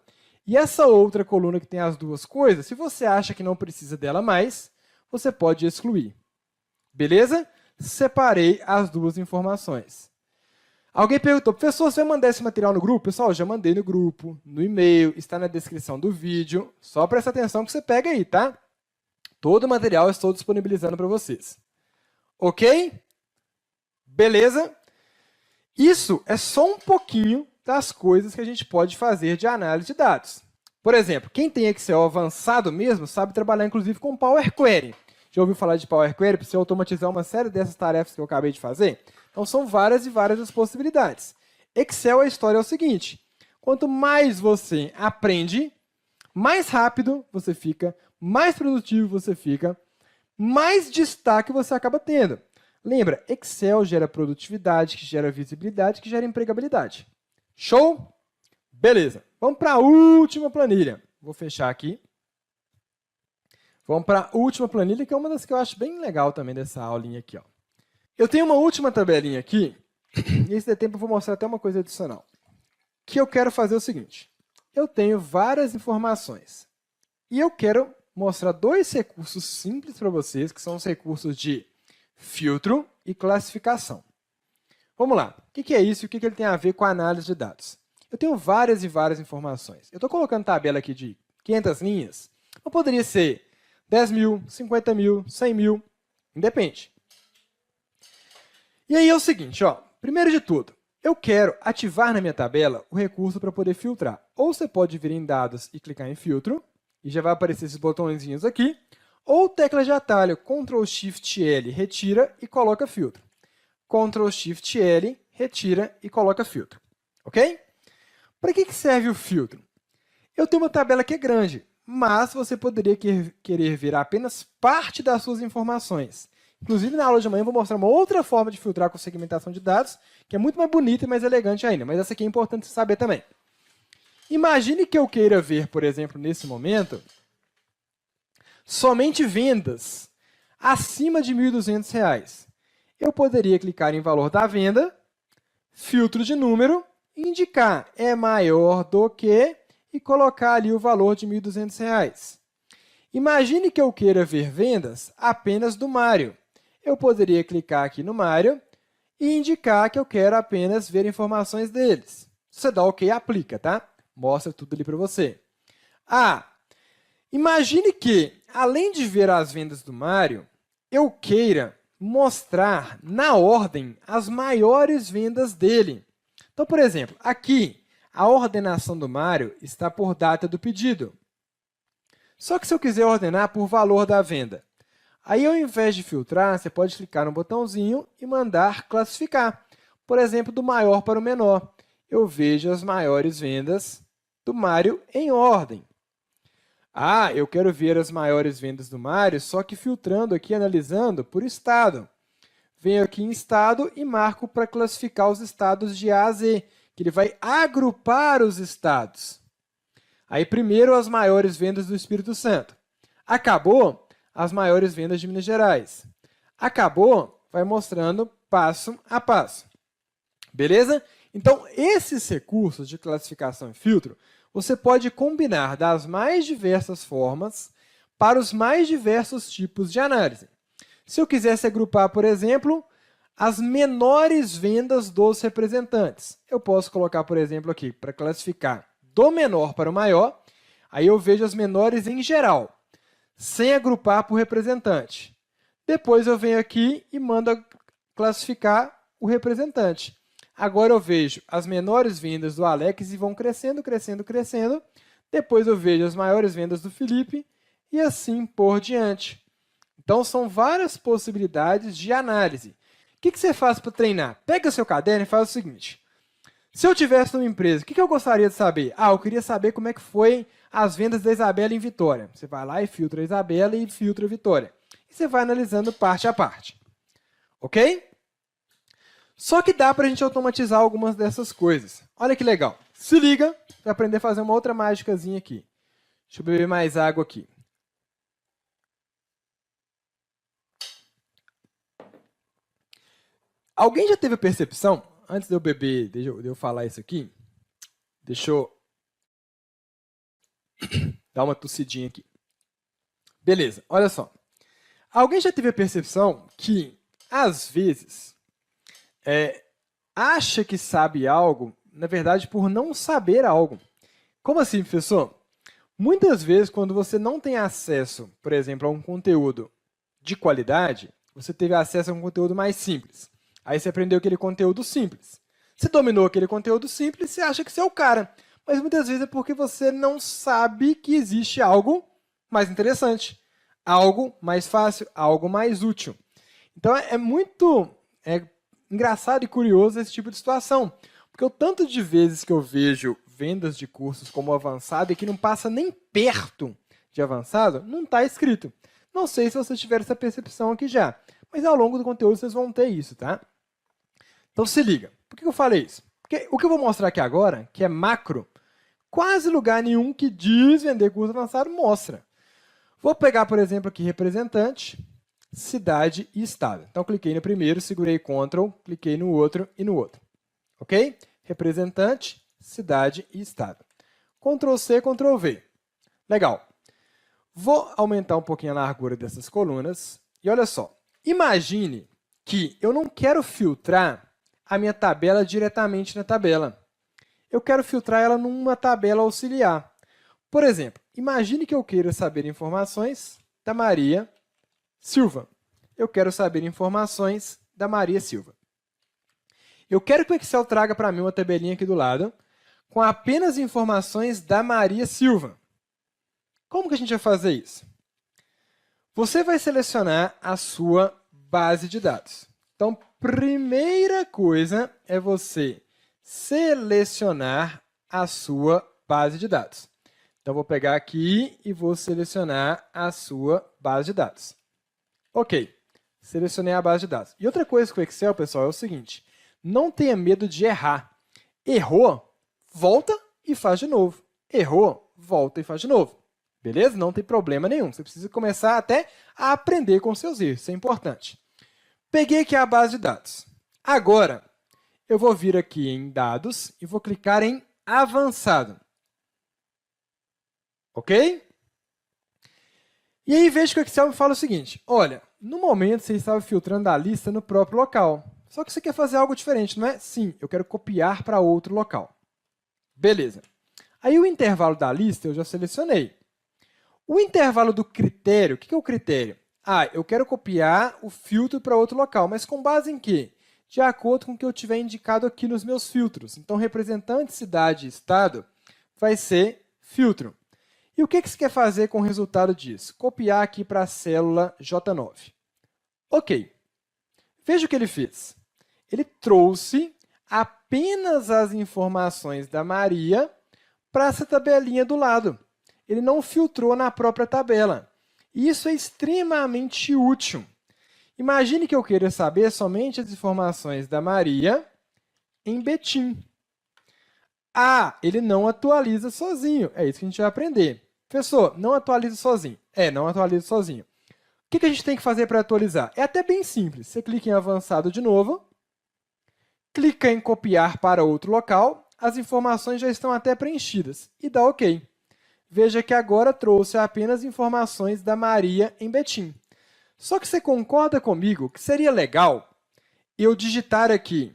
E essa outra coluna que tem as duas coisas, se você acha que não precisa dela mais, você pode excluir. Beleza? Separei as duas informações. Alguém perguntou, professor, você vai mandar esse material no grupo? Pessoal, eu já mandei no grupo, no e-mail, está na descrição do vídeo. Só presta atenção que você pega aí, tá? Todo o material eu estou disponibilizando para vocês. Ok? Beleza? Isso é só um pouquinho das coisas que a gente pode fazer de análise de dados. Por exemplo, quem tem Excel avançado mesmo sabe trabalhar, inclusive, com Power Query. Já ouviu falar de Power Query para você automatizar uma série dessas tarefas que eu acabei de fazer? Então, são várias e várias as possibilidades. Excel, a história é o seguinte, quanto mais você aprende, mais rápido você fica, mais produtivo você fica, mais destaque você acaba tendo. Lembra, Excel gera produtividade, que gera visibilidade, que gera empregabilidade. Show? Beleza. Vamos para a última planilha. Vou fechar aqui. Vamos para a última planilha, que é uma das que eu acho bem legal também dessa aulinha aqui. Ó. Eu tenho uma última tabelinha aqui, e se der tempo eu vou mostrar até uma coisa adicional. Que eu quero fazer o seguinte, eu tenho várias informações, e eu quero mostrar dois recursos simples para vocês, que são os recursos de filtro e classificação. Vamos lá, o que é isso e o que ele tem a ver com a análise de dados? Eu tenho várias e várias informações. Eu estou colocando tabela aqui de 500 linhas, ou poderia ser 10 mil, 50 mil, 100 mil, independe. E aí é o seguinte, ó, primeiro de tudo, eu quero ativar na minha tabela o recurso para poder filtrar. Ou você pode vir em dados e clicar em filtro, e já vai aparecer esses botõezinhos aqui, ou tecla de atalho, Ctrl+Shift+L, retira e coloca filtro. Ctrl+Shift+L, retira e coloca filtro. Ok? Para que serve o filtro? Eu tenho uma tabela que é grande, mas você poderia querer ver apenas parte das suas informações. Inclusive, na aula de amanhã, eu vou mostrar uma outra forma de filtrar com segmentação de dados, que é muito mais bonita e mais elegante ainda, mas essa aqui é importante saber também. Imagine que eu queira ver, por exemplo, nesse momento, somente vendas acima de R$ 1.200. Eu poderia clicar em valor da venda, filtro de número, e indicar é maior do que e colocar ali o valor de R$ 1.200. Imagine que eu queira ver vendas apenas do Mário. Eu poderia clicar aqui no Mário e indicar que eu quero apenas ver informações deles. Se você dá OK, aplica, tá? Mostra tudo ali para você. Imagine que, além de ver as vendas do Mário, eu queira mostrar na ordem as maiores vendas dele. Então, por exemplo, aqui, a ordenação do Mário está por data do pedido. Só que se eu quiser ordenar por valor da venda, aí ao invés de filtrar, você pode clicar no botãozinho e mandar classificar. Por exemplo, do maior para o menor. Eu vejo as maiores vendas do Mário em ordem. Eu quero ver as maiores vendas do Mário, só que filtrando aqui, analisando por estado. Venho aqui em estado e marco para classificar os estados de A a Z, que ele vai agrupar os estados. Aí, primeiro, as maiores vendas do Espírito Santo. Acabou, as maiores vendas de Minas Gerais. Acabou, vai mostrando passo a passo. Beleza? Então, esses recursos de classificação e filtro, você pode combinar das mais diversas formas para os mais diversos tipos de análise. Se eu quisesse agrupar, por exemplo, as menores vendas dos representantes, eu posso colocar, por exemplo, aqui, para classificar do menor para o maior, aí eu vejo as menores em geral, sem agrupar por representante. Depois eu venho aqui e mando classificar o representante. Agora eu vejo as menores vendas do Alex e vão crescendo, crescendo, crescendo. Depois eu vejo as maiores vendas do Felipe e assim por diante. Então, são várias possibilidades de análise. O que você faz para treinar? Pega o seu caderno e faz o seguinte. Se eu tivesse numa empresa, o que eu gostaria de saber? Eu queria saber como é que foi as vendas da Isabela em Vitória. Você vai lá e filtra a Isabela e filtra a Vitória. E você vai analisando parte a parte. Ok? Só que dá para a gente automatizar algumas dessas coisas. Olha que legal. Se liga para aprender a fazer uma outra mágicazinha aqui. Deixa eu beber mais água aqui. Alguém já teve a percepção, antes de eu beber, de eu falar isso aqui, deixa eu dar uma tossidinha aqui. Beleza, olha só. Alguém já teve a percepção que, às vezes, acha que sabe algo, na verdade, por não saber algo. Como assim, professor? Muitas vezes, quando você não tem acesso, por exemplo, a um conteúdo de qualidade, você teve acesso a um conteúdo mais simples. Aí você aprendeu aquele conteúdo simples. Você dominou aquele conteúdo simples, você acha que você é o cara. Mas muitas vezes é porque você não sabe que existe algo mais interessante, algo mais fácil, algo mais útil. Então é muito engraçado e curioso esse tipo de situação. Porque o tanto de vezes que eu vejo vendas de cursos como avançado e que não passa nem perto de avançado, não está escrito. Não sei se vocês tiveram essa percepção aqui já, mas ao longo do conteúdo vocês vão ter isso, tá? Então se liga. Por que eu falei isso? Porque o que eu vou mostrar aqui agora, que é macro, quase lugar nenhum que diz vender curso avançado mostra. Vou pegar, por exemplo, aqui representante, cidade e estado. Então cliquei no primeiro, segurei Ctrl, cliquei no outro e no outro. Ok? Representante, cidade e estado. Ctrl C, Ctrl V. Legal. Vou aumentar um pouquinho a largura dessas colunas. E olha só, imagine que eu não quero filtrar a minha tabela diretamente na tabela. Eu quero filtrar ela numa tabela auxiliar. Por exemplo, imagine que eu queira saber informações da Maria Silva. Eu quero saber informações da Maria Silva. Eu quero que o Excel traga para mim uma tabelinha aqui do lado com apenas informações da Maria Silva. Como que a gente vai fazer isso? Você vai selecionar a sua base de dados. Então, primeira coisa é você selecionar a sua base de dados. Então, vou pegar aqui e vou selecionar a sua base de dados. Ok, selecionei a base de dados. E outra coisa com o Excel, pessoal, é o seguinte, não tenha medo de errar. Errou, volta e faz de novo. Errou, volta e faz de novo. Beleza? Não tem problema nenhum. Você precisa começar até a aprender com seus erros. Isso é importante. Peguei aqui a base de dados. Agora, eu vou vir aqui em Dados e vou clicar em Avançado. Ok? E aí vejo que o Excel me fala o seguinte, olha, no momento você estava filtrando a lista no próprio local. Só que você quer fazer algo diferente, não é? Sim, eu quero copiar para outro local. Beleza. Aí o intervalo da lista eu já selecionei. O intervalo do critério, o que é o critério? Eu quero copiar o filtro para outro local, mas com base em quê? De acordo com o que eu tiver indicado aqui nos meus filtros. Então, representante, cidade e estado vai ser filtro. E o que você quer fazer com o resultado disso? Copiar aqui para a célula J9. Ok. Veja o que ele fez. Ele trouxe apenas as informações da Maria para essa tabelinha do lado. Ele não filtrou na própria tabela. E isso é extremamente útil. Imagine que eu queira saber somente as informações da Maria em Betim. Ele não atualiza sozinho. É isso que a gente vai aprender. Professor, não atualiza sozinho. Não atualiza sozinho. O que a gente tem que fazer para atualizar? É até bem simples. Você clica em avançado de novo, clica em copiar para outro local, as informações já estão até preenchidas e dá OK. Veja que agora trouxe apenas informações da Maria em Betim. Só que você concorda comigo que seria legal eu digitar aqui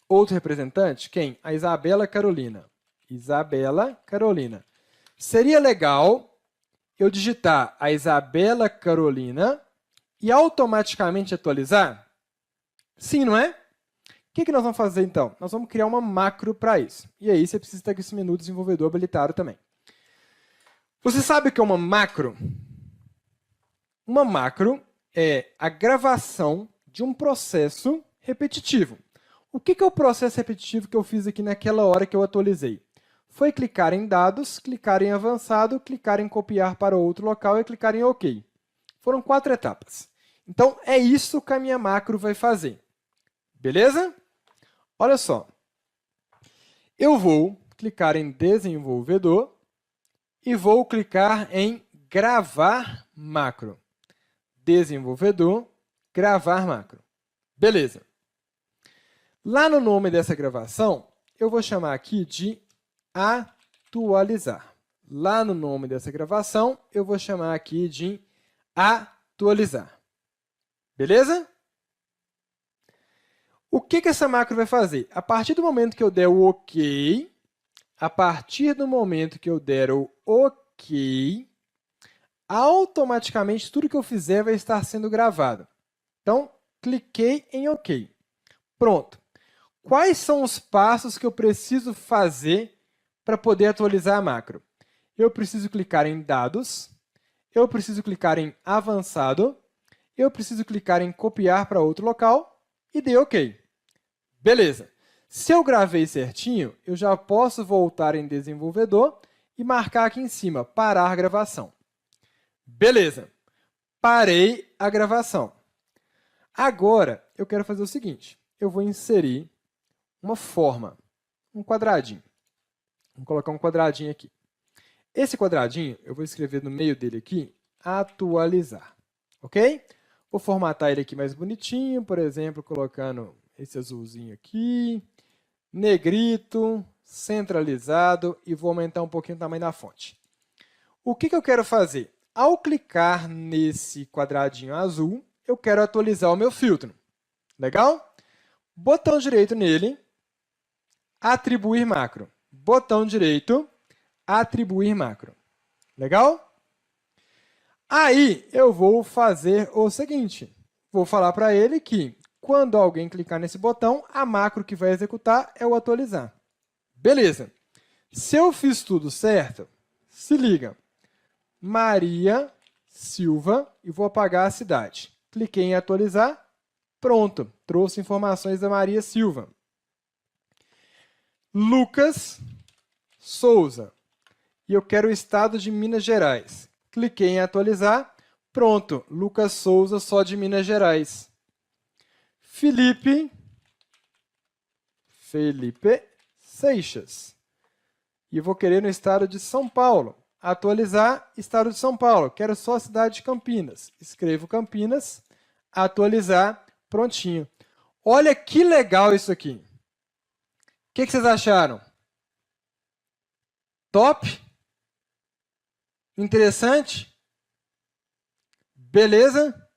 outro representante? Quem? A Isabela Carolina. Isabela Carolina. Seria legal eu digitar a Isabela Carolina e automaticamente atualizar? Sim, não é? O que nós vamos fazer, então? Nós vamos criar uma macro para isso. E aí você precisa ter esse menu desenvolvedor habilitado também. Você sabe o que é uma macro? Uma macro é a gravação de um processo repetitivo. O que é o processo repetitivo que eu fiz aqui naquela hora que eu atualizei? Foi clicar em dados, clicar em avançado, clicar em copiar para outro local e clicar em OK. Foram 4 etapas. Então, é isso que a minha macro vai fazer. Beleza? Olha só. Eu vou clicar em desenvolvedor e vou clicar em gravar macro. Desenvolvedor, gravar macro. Beleza. Lá no nome dessa gravação, eu vou chamar aqui de atualizar. Lá no nome dessa gravação, eu vou chamar aqui de atualizar. Beleza? O que essa macro vai fazer? A partir do momento que eu der o OK, automaticamente tudo que eu fizer vai estar sendo gravado. Então, cliquei em OK. Pronto. Quais são os passos que eu preciso fazer para poder atualizar a macro? Eu preciso clicar em dados, eu preciso clicar em avançado, eu preciso clicar em copiar para outro local e dei OK. Beleza. Se eu gravei certinho, eu já posso voltar em desenvolvedor e marcar aqui em cima, parar gravação. Beleza. Parei a gravação. Agora, eu quero fazer o seguinte. Eu vou inserir uma forma, um quadradinho. Vou colocar um quadradinho aqui. Esse quadradinho, eu vou escrever no meio dele aqui, atualizar. Ok? Vou formatar ele aqui mais bonitinho, por exemplo, colocando esse azulzinho aqui, negrito, centralizado, e vou aumentar um pouquinho o tamanho da fonte. O que eu quero fazer? Ao clicar nesse quadradinho azul, eu quero atualizar o meu filtro. Legal? Botão direito nele, atribuir macro. Botão direito, atribuir macro. Legal? Aí, eu vou fazer o seguinte. Vou falar para ele que, quando alguém clicar nesse botão, a macro que vai executar é o atualizar. Beleza. Se eu fiz tudo certo, se liga. Maria Silva, e vou apagar a cidade. Cliquei em atualizar. Pronto. Trouxe informações da Maria Silva. Lucas Souza. E eu quero o estado de Minas Gerais. Cliquei em atualizar. Pronto. Lucas Souza, só de Minas Gerais. Felipe Seixas. E vou querer no estado de São Paulo. Atualizar, estado de São Paulo. Quero só a cidade de Campinas. Escrevo Campinas, atualizar, prontinho. Olha que legal isso aqui. O que vocês acharam? Top? Interessante? Beleza?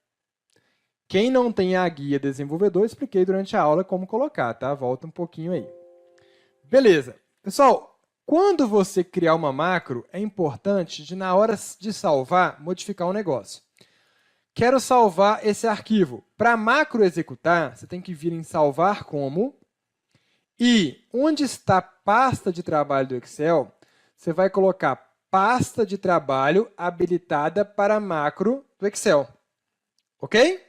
Quem não tem a guia desenvolvedor, expliquei durante a aula como colocar, tá? Volta um pouquinho aí. Beleza. Pessoal, quando você criar uma macro, é importante de, na hora de salvar, modificar um negócio. Quero salvar esse arquivo. Para a macro executar, você tem que vir em salvar como. E onde está a pasta de trabalho do Excel, você vai colocar pasta de trabalho habilitada para a macro do Excel. Ok?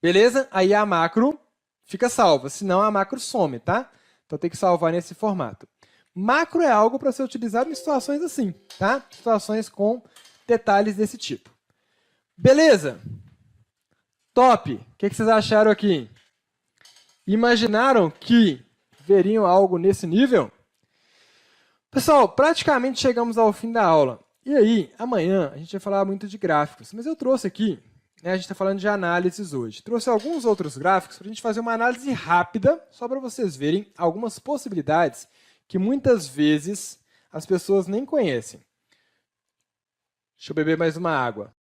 Beleza? Aí a macro fica salva, senão a macro some, tá? Então tem que salvar nesse formato. Macro é algo para ser utilizado em situações assim, tá? Situações com detalhes desse tipo. Beleza? Top! O que vocês acharam aqui? Imaginaram que veriam algo nesse nível? Pessoal, praticamente chegamos ao fim da aula. E aí, amanhã a gente vai falar muito de gráficos, mas eu trouxe aqui, né, a gente está falando de análises hoje. Trouxe alguns outros gráficos para a gente fazer uma análise rápida, só para vocês verem algumas possibilidades que muitas vezes as pessoas nem conhecem. Deixa eu beber mais uma água.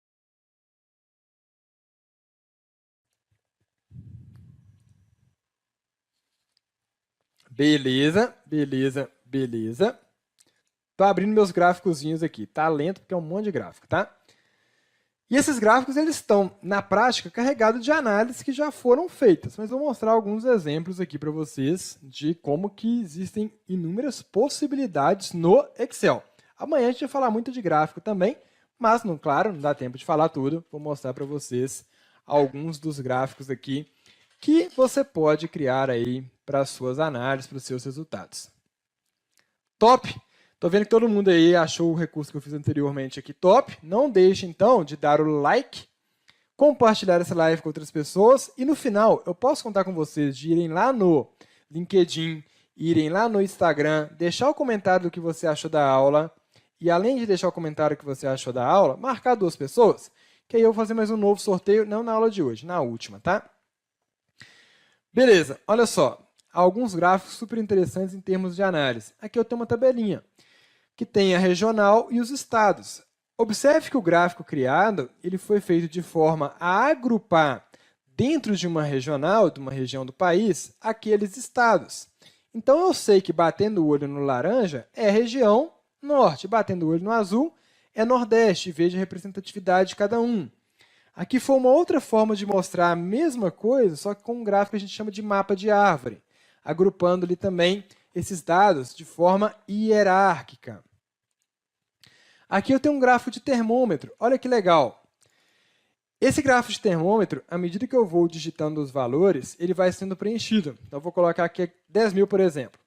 Beleza, beleza, beleza. Estou abrindo meus gráficozinhos aqui. Tá lento porque é um monte de gráfico, tá? E esses gráficos eles estão, na prática, carregados de análises que já foram feitas. Mas vou mostrar alguns exemplos aqui para vocês de como que existem inúmeras possibilidades no Excel. Amanhã a gente vai falar muito de gráfico também, mas, claro, não dá tempo de falar tudo. Vou mostrar para vocês alguns dos gráficos aqui que você pode criar aí para as suas análises, para os seus resultados. Top! Estou vendo que todo mundo aí achou o recurso que eu fiz anteriormente aqui top. Não deixe, então, de dar o like, compartilhar essa live com outras pessoas e, no final, eu posso contar com vocês de irem lá no LinkedIn, irem lá no Instagram, deixar o comentário do que você achou da aula e, além de deixar o comentário do que você achou da aula, marcar 2 pessoas, que aí eu vou fazer mais um novo sorteio, não na aula de hoje, na última, tá? Beleza, olha só, alguns gráficos super interessantes em termos de análise. Aqui eu tenho uma tabelinha que tem a regional e os estados. Observe que o gráfico criado ele foi feito de forma a agrupar dentro de uma regional, de uma região do país, aqueles estados. Então, eu sei que batendo o olho no laranja é região norte, batendo o olho no azul é nordeste, veja a representatividade de cada um. Aqui foi uma outra forma de mostrar a mesma coisa, só que com um gráfico que a gente chama de mapa de árvore, agrupando ali também esses dados de forma hierárquica. Aqui eu tenho um gráfico de termômetro. Olha que legal. Esse gráfico de termômetro, à medida que eu vou digitando os valores, ele vai sendo preenchido. Então, eu vou colocar aqui 10.000, por exemplo.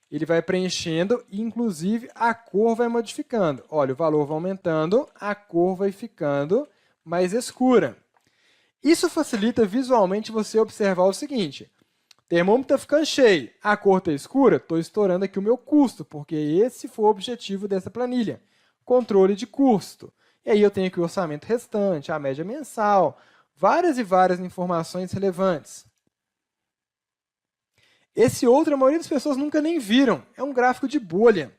Ele vai preenchendo e, inclusive, a cor vai modificando. Olha, o valor vai aumentando, a cor vai ficando mais escura. Isso facilita visualmente você observar o seguinte. O termômetro está ficando cheio, a cor está escura, estou estourando aqui o meu custo, porque esse foi o objetivo dessa planilha. Controle de custo. E aí eu tenho aqui o orçamento restante, a média mensal, várias e várias informações relevantes. Esse outro, a maioria das pessoas nunca nem viram, é um gráfico de bolha.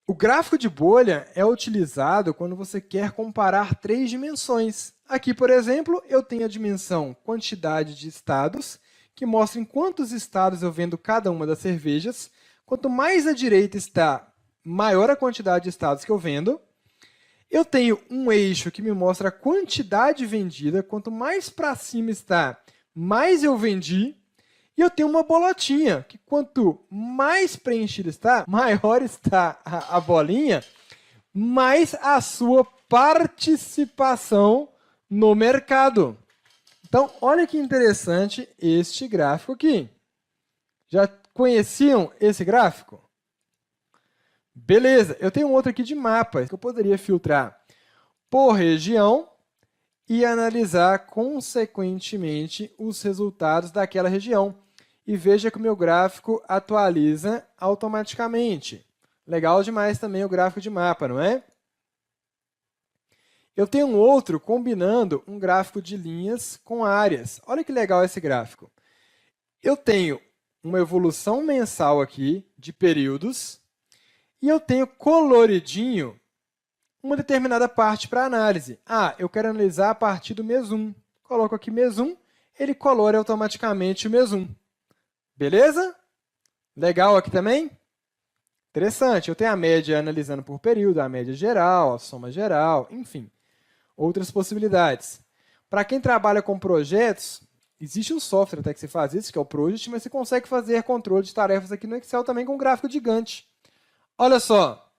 O gráfico de bolha é utilizado quando você quer comparar 3 dimensões. Aqui, por exemplo, eu tenho a dimensão quantidade de estados, que mostra em quantos estados eu vendo cada uma das cervejas. Quanto mais à direita está, maior a quantidade de estados que eu vendo. Eu tenho um eixo que me mostra a quantidade vendida. Quanto mais para cima está, mais eu vendi. E eu tenho uma bolotinha, que quanto mais preenchida está, maior está a bolinha, mais a sua participação no mercado. Então, olha que interessante este gráfico aqui. Já conheciam esse gráfico? Beleza, eu tenho um outro aqui de mapa, que eu poderia filtrar por região e analisar, consequentemente, os resultados daquela região. E veja que o meu gráfico atualiza automaticamente. Legal demais também o gráfico de mapa, não é? Eu tenho um outro combinando um gráfico de linhas com áreas. Olha que legal esse gráfico. Eu tenho uma evolução mensal aqui de períodos e eu tenho coloridinho uma determinada parte para análise. Ah, eu quero analisar a partir do mês 1. Coloco aqui mês 1, ele colore automaticamente o mês 1. Beleza? Legal aqui também? Interessante. Eu tenho a média analisando por período, a média geral, a soma geral, enfim. Outras possibilidades. Para quem trabalha com projetos, existe um software até que você faz isso, que é o Project, mas você consegue fazer controle de tarefas aqui no Excel também com um gráfico gigante. Olha só.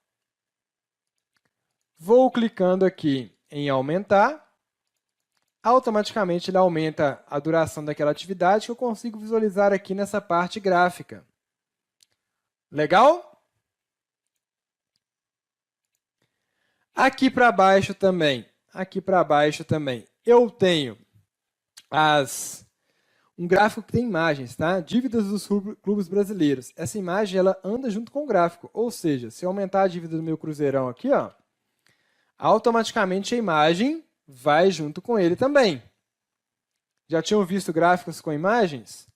Vou clicando aqui em aumentar. Automaticamente ele aumenta a duração daquela atividade que eu consigo visualizar aqui nessa parte gráfica. Legal? Aqui para baixo também, eu tenho um gráfico que tem imagens, tá? Dívidas dos clubes brasileiros. Essa imagem ela anda junto com o gráfico, ou seja, se eu aumentar a dívida do meu Cruzeirão aqui, ó, automaticamente a imagem vai junto com ele também. Já tinham visto gráficos com imagens?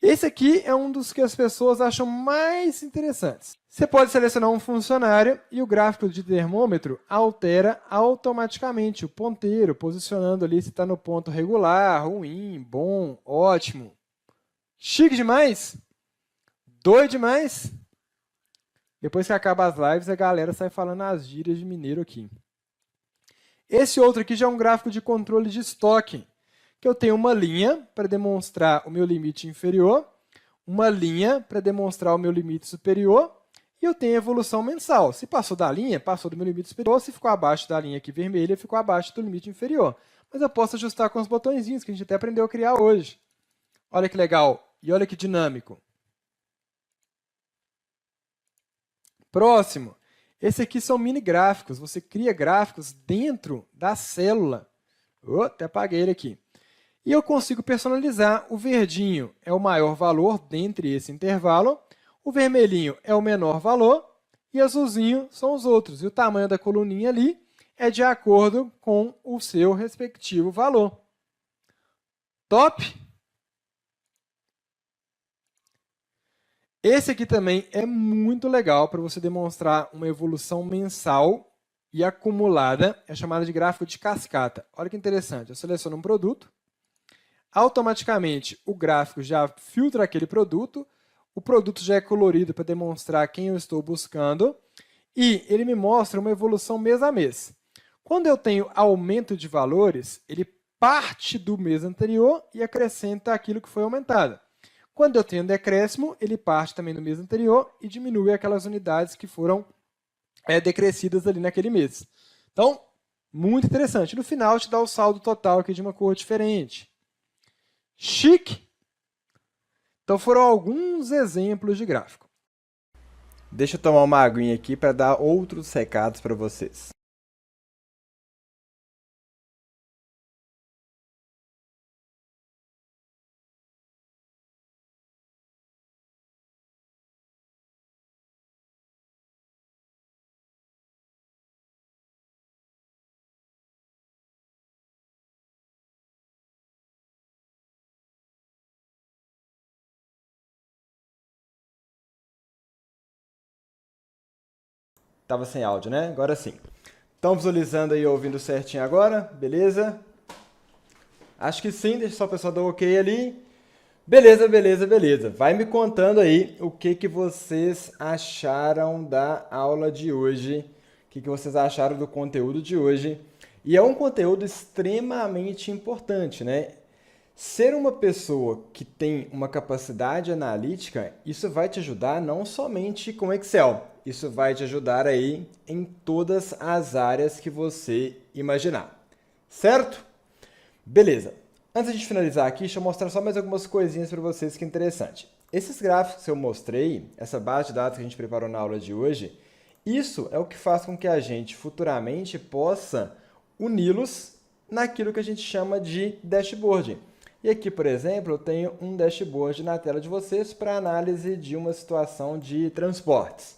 Esse aqui é um dos que as pessoas acham mais interessantes. Você pode selecionar um funcionário e o gráfico de termômetro altera automaticamente o ponteiro, posicionando ali se está no ponto regular, ruim, bom, ótimo. Chique demais? Doido demais? Depois que acaba as lives, a galera sai falando as gírias de mineiro aqui. Esse outro aqui já é um gráfico de controle de estoque, que eu tenho uma linha para demonstrar o meu limite inferior, uma linha para demonstrar o meu limite superior, e eu tenho a evolução mensal. Se passou da linha, passou do meu limite superior, se ficou abaixo da linha aqui vermelha, ficou abaixo do limite inferior. Mas eu posso ajustar com os botõezinhos, que a gente até aprendeu a criar hoje. Olha que legal e olha que dinâmico. Próximo. Esse aqui são mini gráficos. Você cria gráficos dentro da célula. Até apaguei ele aqui. E eu consigo personalizar. O verdinho é o maior valor dentre esse intervalo. O vermelhinho é o menor valor. E azulzinho são os outros. E o tamanho da coluninha ali é de acordo com o seu respectivo valor. Top? Esse aqui também é muito legal para você demonstrar uma evolução mensal e acumulada. É chamada de gráfico de cascata. Olha que interessante. Eu seleciono um produto. Automaticamente, o gráfico já filtra aquele produto. O produto já é colorido para demonstrar quem eu estou buscando. E ele me mostra uma evolução mês a mês. Quando eu tenho aumento de valores, ele parte do mês anterior e acrescenta aquilo que foi aumentado. Quando eu tenho decréscimo, ele parte também do mês anterior e diminui aquelas unidades que foram decrescidas ali naquele mês. Então, muito interessante. No final, te dá o saldo total aqui de uma cor diferente. Chique! Então, foram alguns exemplos de gráfico.
Deixa eu tomar uma aguinha aqui para dar outros recados para vocês. Tava sem áudio, né? Agora sim. Estão visualizando aí, ouvindo certinho agora? Beleza? Acho que sim, deixa só o pessoal dar um ok ali. Beleza, beleza, beleza. Vai me contando aí o que vocês acharam da aula de hoje, o que vocês acharam do conteúdo de hoje. E é um conteúdo extremamente importante, né? Ser uma pessoa que tem uma capacidade analítica, isso vai te ajudar não somente com Excel, isso vai te ajudar aí em todas as áreas que você imaginar. Certo? Beleza. Antes de finalizar aqui, deixa eu mostrar só mais algumas coisinhas para vocês que é interessante. Esses gráficos que eu mostrei, essa base de dados que a gente preparou na aula de hoje, isso é o que faz com que a gente futuramente possa uni-los naquilo que a gente chama de dashboard. E aqui, por exemplo, eu tenho um dashboard na tela de vocês para análise de uma situação de transportes,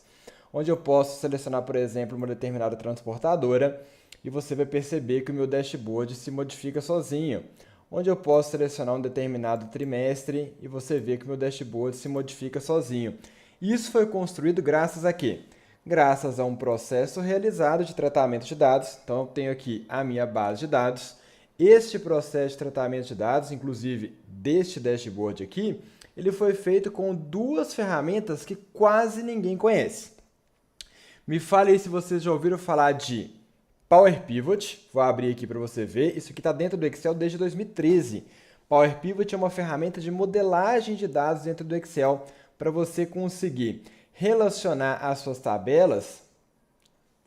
onde eu posso selecionar, por exemplo, uma determinada transportadora e você vai perceber que o meu dashboard se modifica sozinho, onde eu posso selecionar um determinado trimestre e você vê que o meu dashboard se modifica sozinho. Isso foi construído graças a quê? Graças a um processo realizado de tratamento de dados. Então, eu tenho aqui a minha base de dados. Este processo de tratamento de dados, inclusive deste dashboard aqui, ele foi feito com duas ferramentas que quase ninguém conhece. Me fale aí se vocês já ouviram falar de Power Pivot. Vou abrir aqui para você ver. Isso aqui está dentro do Excel desde 2013. Power Pivot é uma ferramenta de modelagem de dados dentro do Excel para você conseguir relacionar as suas tabelas,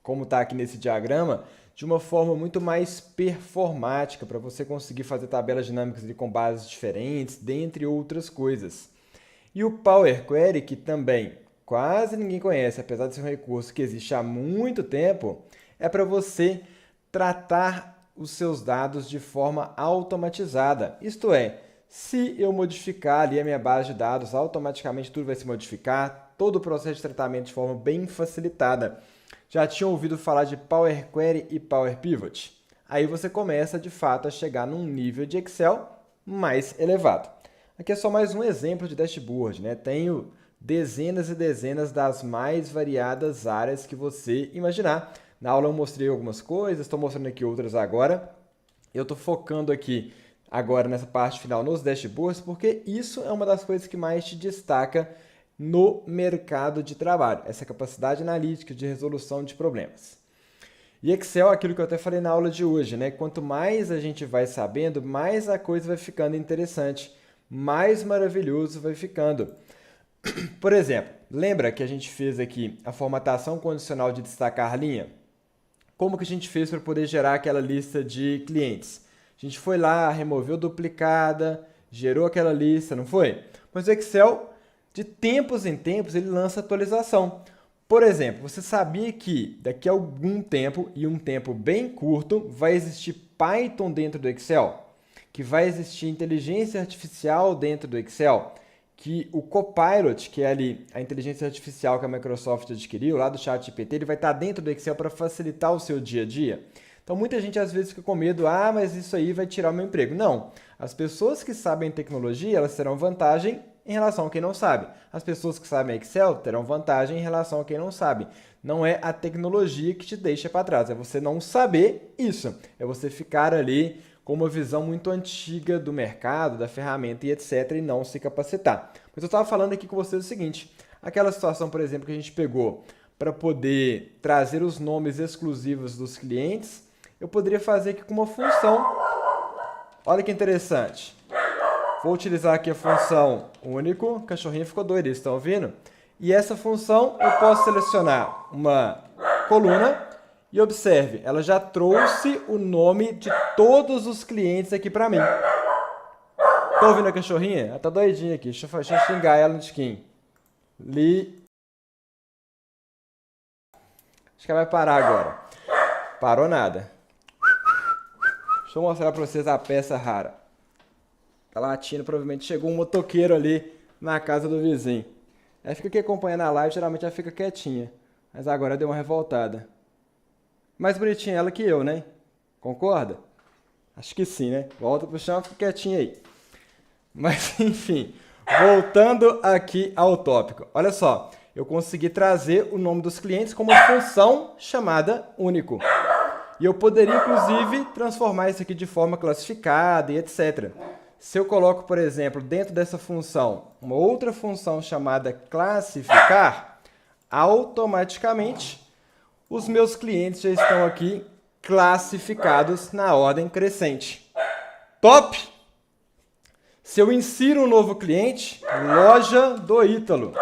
como está aqui nesse diagrama, de uma forma muito mais performática, para você conseguir fazer tabelas dinâmicas com bases diferentes, dentre outras coisas. E o Power Query, que também quase ninguém conhece, apesar de ser um recurso que existe há muito tempo, é para você tratar os seus dados de forma automatizada. Isto é, se eu modificar ali a minha base de dados, automaticamente tudo vai se modificar, todo o processo de tratamento de forma bem facilitada. Já tinham ouvido falar de Power Query e Power Pivot? Aí você começa, de fato, a chegar num nível de Excel mais elevado. Aqui é só mais um exemplo de dashboard, né? Tenho dezenas e dezenas das mais variadas áreas que você imaginar. Na aula eu mostrei algumas coisas, estou mostrando aqui outras agora. Eu estou focando aqui agora nessa parte final nos dashboards, porque isso é uma das coisas que mais te destaca no mercado de trabalho, essa capacidade analítica de resolução de problemas. E Excel é aquilo que eu até falei na aula de hoje, né? Quanto mais a gente vai sabendo, mais a coisa vai ficando interessante, mais maravilhoso vai ficando. Por exemplo, lembra que a gente fez aqui a formatação condicional de destacar linha? Como que a gente fez para poder gerar aquela lista de clientes? A gente foi lá, removeu duplicada, gerou aquela lista, não foi? Mas o Excel, de tempos em tempos, ele lança atualização. Por exemplo, você sabia que daqui a algum tempo, e um tempo bem curto, vai existir Python dentro do Excel? Que vai existir inteligência artificial dentro do Excel? Que o Copilot, que é ali a inteligência artificial que a Microsoft adquiriu, lá do ChatGPT, ele vai estar dentro do Excel para facilitar o seu dia a dia? Então, muita gente às vezes fica com medo, mas isso aí vai tirar o meu emprego. Não, as pessoas que sabem tecnologia, elas terão vantagem em relação a quem não sabe. As pessoas que sabem Excel terão vantagem em relação a quem não sabe. Não é a tecnologia que te deixa para trás, é você não saber isso. É você ficar ali com uma visão muito antiga do mercado, da ferramenta e etc. e não se capacitar. Mas eu estava falando aqui com vocês o seguinte, aquela situação, por exemplo, que a gente pegou para poder trazer os nomes exclusivos dos clientes, eu poderia fazer aqui com uma função. Olha que interessante. Vou utilizar aqui a função único. O cachorrinho ficou doido, vocês estão ouvindo? E essa função eu posso selecionar uma coluna e observe, ela já trouxe o nome de todos os clientes aqui para mim. Estão ouvindo a cachorrinha? Ela tá doidinha aqui. Deixa eu xingar ela no skin. Acho que ela vai parar agora. Parou nada. Deixa eu mostrar para vocês a peça rara. Tá latindo, provavelmente chegou um motoqueiro ali na casa do vizinho. Ela fica aqui acompanhando a live, geralmente ela fica quietinha. Mas agora deu uma revoltada. Mais bonitinha ela que eu, né? Concorda? Acho que sim, né? Volta pro chão, fica quietinha aí. Mas, enfim, voltando aqui ao tópico. Olha só, eu consegui trazer o nome dos clientes como função chamada único. E eu poderia, inclusive, transformar isso aqui de forma classificada e etc. Se eu coloco, por exemplo, dentro dessa função, uma outra função chamada classificar, automaticamente os meus clientes já estão aqui classificados na ordem crescente. Top! Se eu insiro um novo cliente, loja do Ítalo,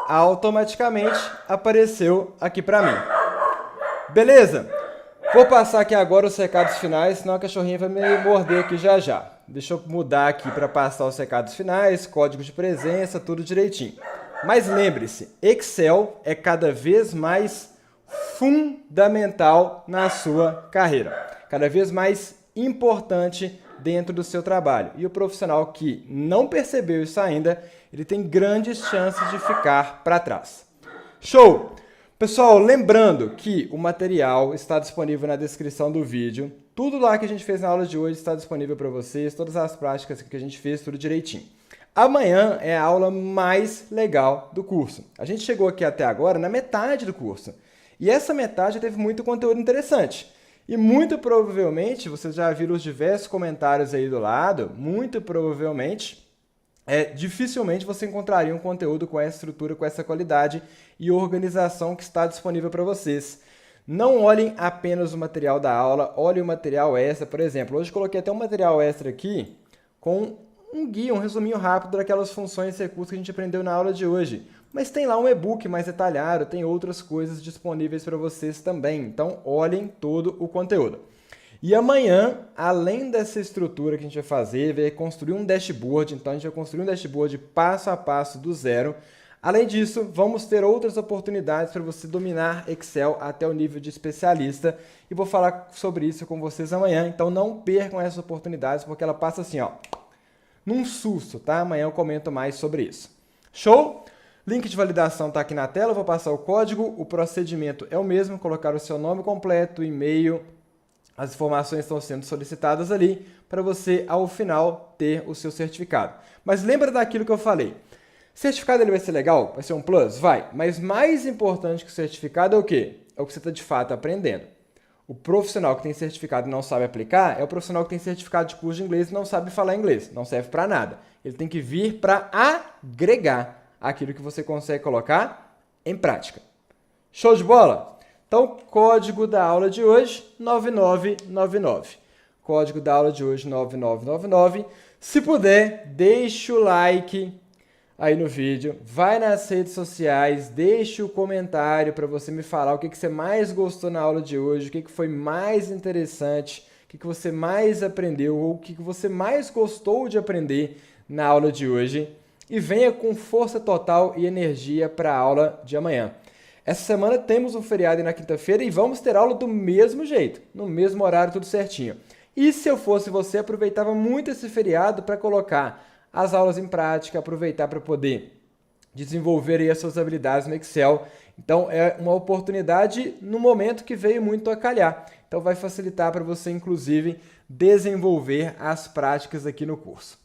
automaticamente apareceu aqui para mim. Beleza? Vou passar aqui agora os recados finais, senão a cachorrinha vai me morder aqui já já. Deixa eu mudar aqui para passar os recados finais, código de presença, tudo direitinho. Mas lembre-se, Excel é cada vez mais fundamental na sua carreira. Cada vez mais importante dentro do seu trabalho. E o profissional que não percebeu isso ainda, ele tem grandes chances de ficar para trás. Show! Pessoal, lembrando que o material está disponível na descrição do vídeo. Tudo lá que a gente fez na aula de hoje está disponível para vocês, todas as práticas que a gente fez, tudo direitinho. Amanhã é a aula mais legal do curso. A gente chegou aqui até agora na metade do curso. E essa metade teve muito conteúdo interessante. E muito provavelmente, vocês já viram os diversos comentários aí do lado, muito provavelmente, dificilmente você encontraria um conteúdo com essa estrutura, com essa qualidade e organização que está disponível para vocês. Não olhem apenas o material da aula, olhem o material extra. Por exemplo, hoje coloquei até um material extra aqui com um guia, um resuminho rápido daquelas funções e recursos que a gente aprendeu na aula de hoje. Mas tem lá um e-book mais detalhado, tem outras coisas disponíveis para vocês também. Então, olhem todo o conteúdo. E amanhã, além dessa estrutura que a gente vai fazer, vai construir um dashboard. Então, a gente vai construir um dashboard passo a passo do zero. Além disso, vamos ter outras oportunidades para você dominar Excel até o nível de especialista. E vou falar sobre isso com vocês amanhã. Então, não percam essas oportunidades, porque ela passa assim, ó, num susto, tá? Amanhã eu comento mais sobre isso. Show? Link de validação está aqui na tela, eu vou passar o código, o procedimento é o mesmo, colocar o seu nome completo, e-mail, as informações estão sendo solicitadas ali para você, ao final, ter o seu certificado. Mas lembra daquilo que eu falei. Certificado ele vai ser legal? Vai ser um plus? Vai. Mas mais importante que o certificado é o quê? É o que você está de fato aprendendo. O profissional que tem certificado e não sabe aplicar é o profissional que tem certificado de curso de inglês e não sabe falar inglês. Não serve para nada. Ele tem que vir para agregar aquilo que você consegue colocar em prática. Show de bola? Então, código da aula de hoje, 9999. Código da aula de hoje, 9999. Se puder, deixa o like aí no vídeo, vai nas redes sociais, deixa o comentário para você me falar o que você mais gostou na aula de hoje, o que foi mais interessante que você mais aprendeu ou o que você mais gostou de aprender na aula de hoje e venha com força total e energia para a aula de amanhã. Essa semana temos um feriado na quinta-feira e vamos ter aula do mesmo jeito, no mesmo horário, tudo certinho. E se eu fosse você, aproveitava muito esse feriado para colocar as aulas em prática, aproveitar para poder desenvolver aí as suas habilidades no Excel. Então é uma oportunidade no momento que veio muito a calhar. Então vai facilitar para você, inclusive, desenvolver as práticas aqui no curso.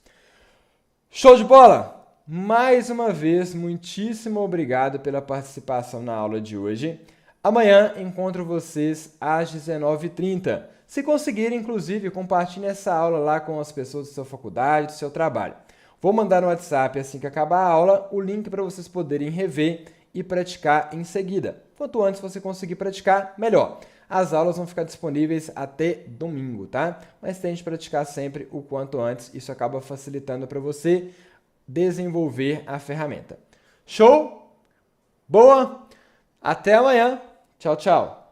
Show de bola! Mais uma vez, muitíssimo obrigado pela participação na aula de hoje. Amanhã encontro vocês às 19h30. Se conseguir, inclusive, compartilhe essa aula lá com as pessoas da sua faculdade, do seu trabalho. Vou mandar no WhatsApp assim que acabar a aula o link para vocês poderem rever e praticar em seguida. Quanto antes você conseguir praticar, melhor. As aulas vão ficar disponíveis até domingo, tá? Mas tente praticar sempre o quanto antes, isso acaba facilitando para você desenvolver a ferramenta. Show? Boa? Até amanhã. Tchau, tchau.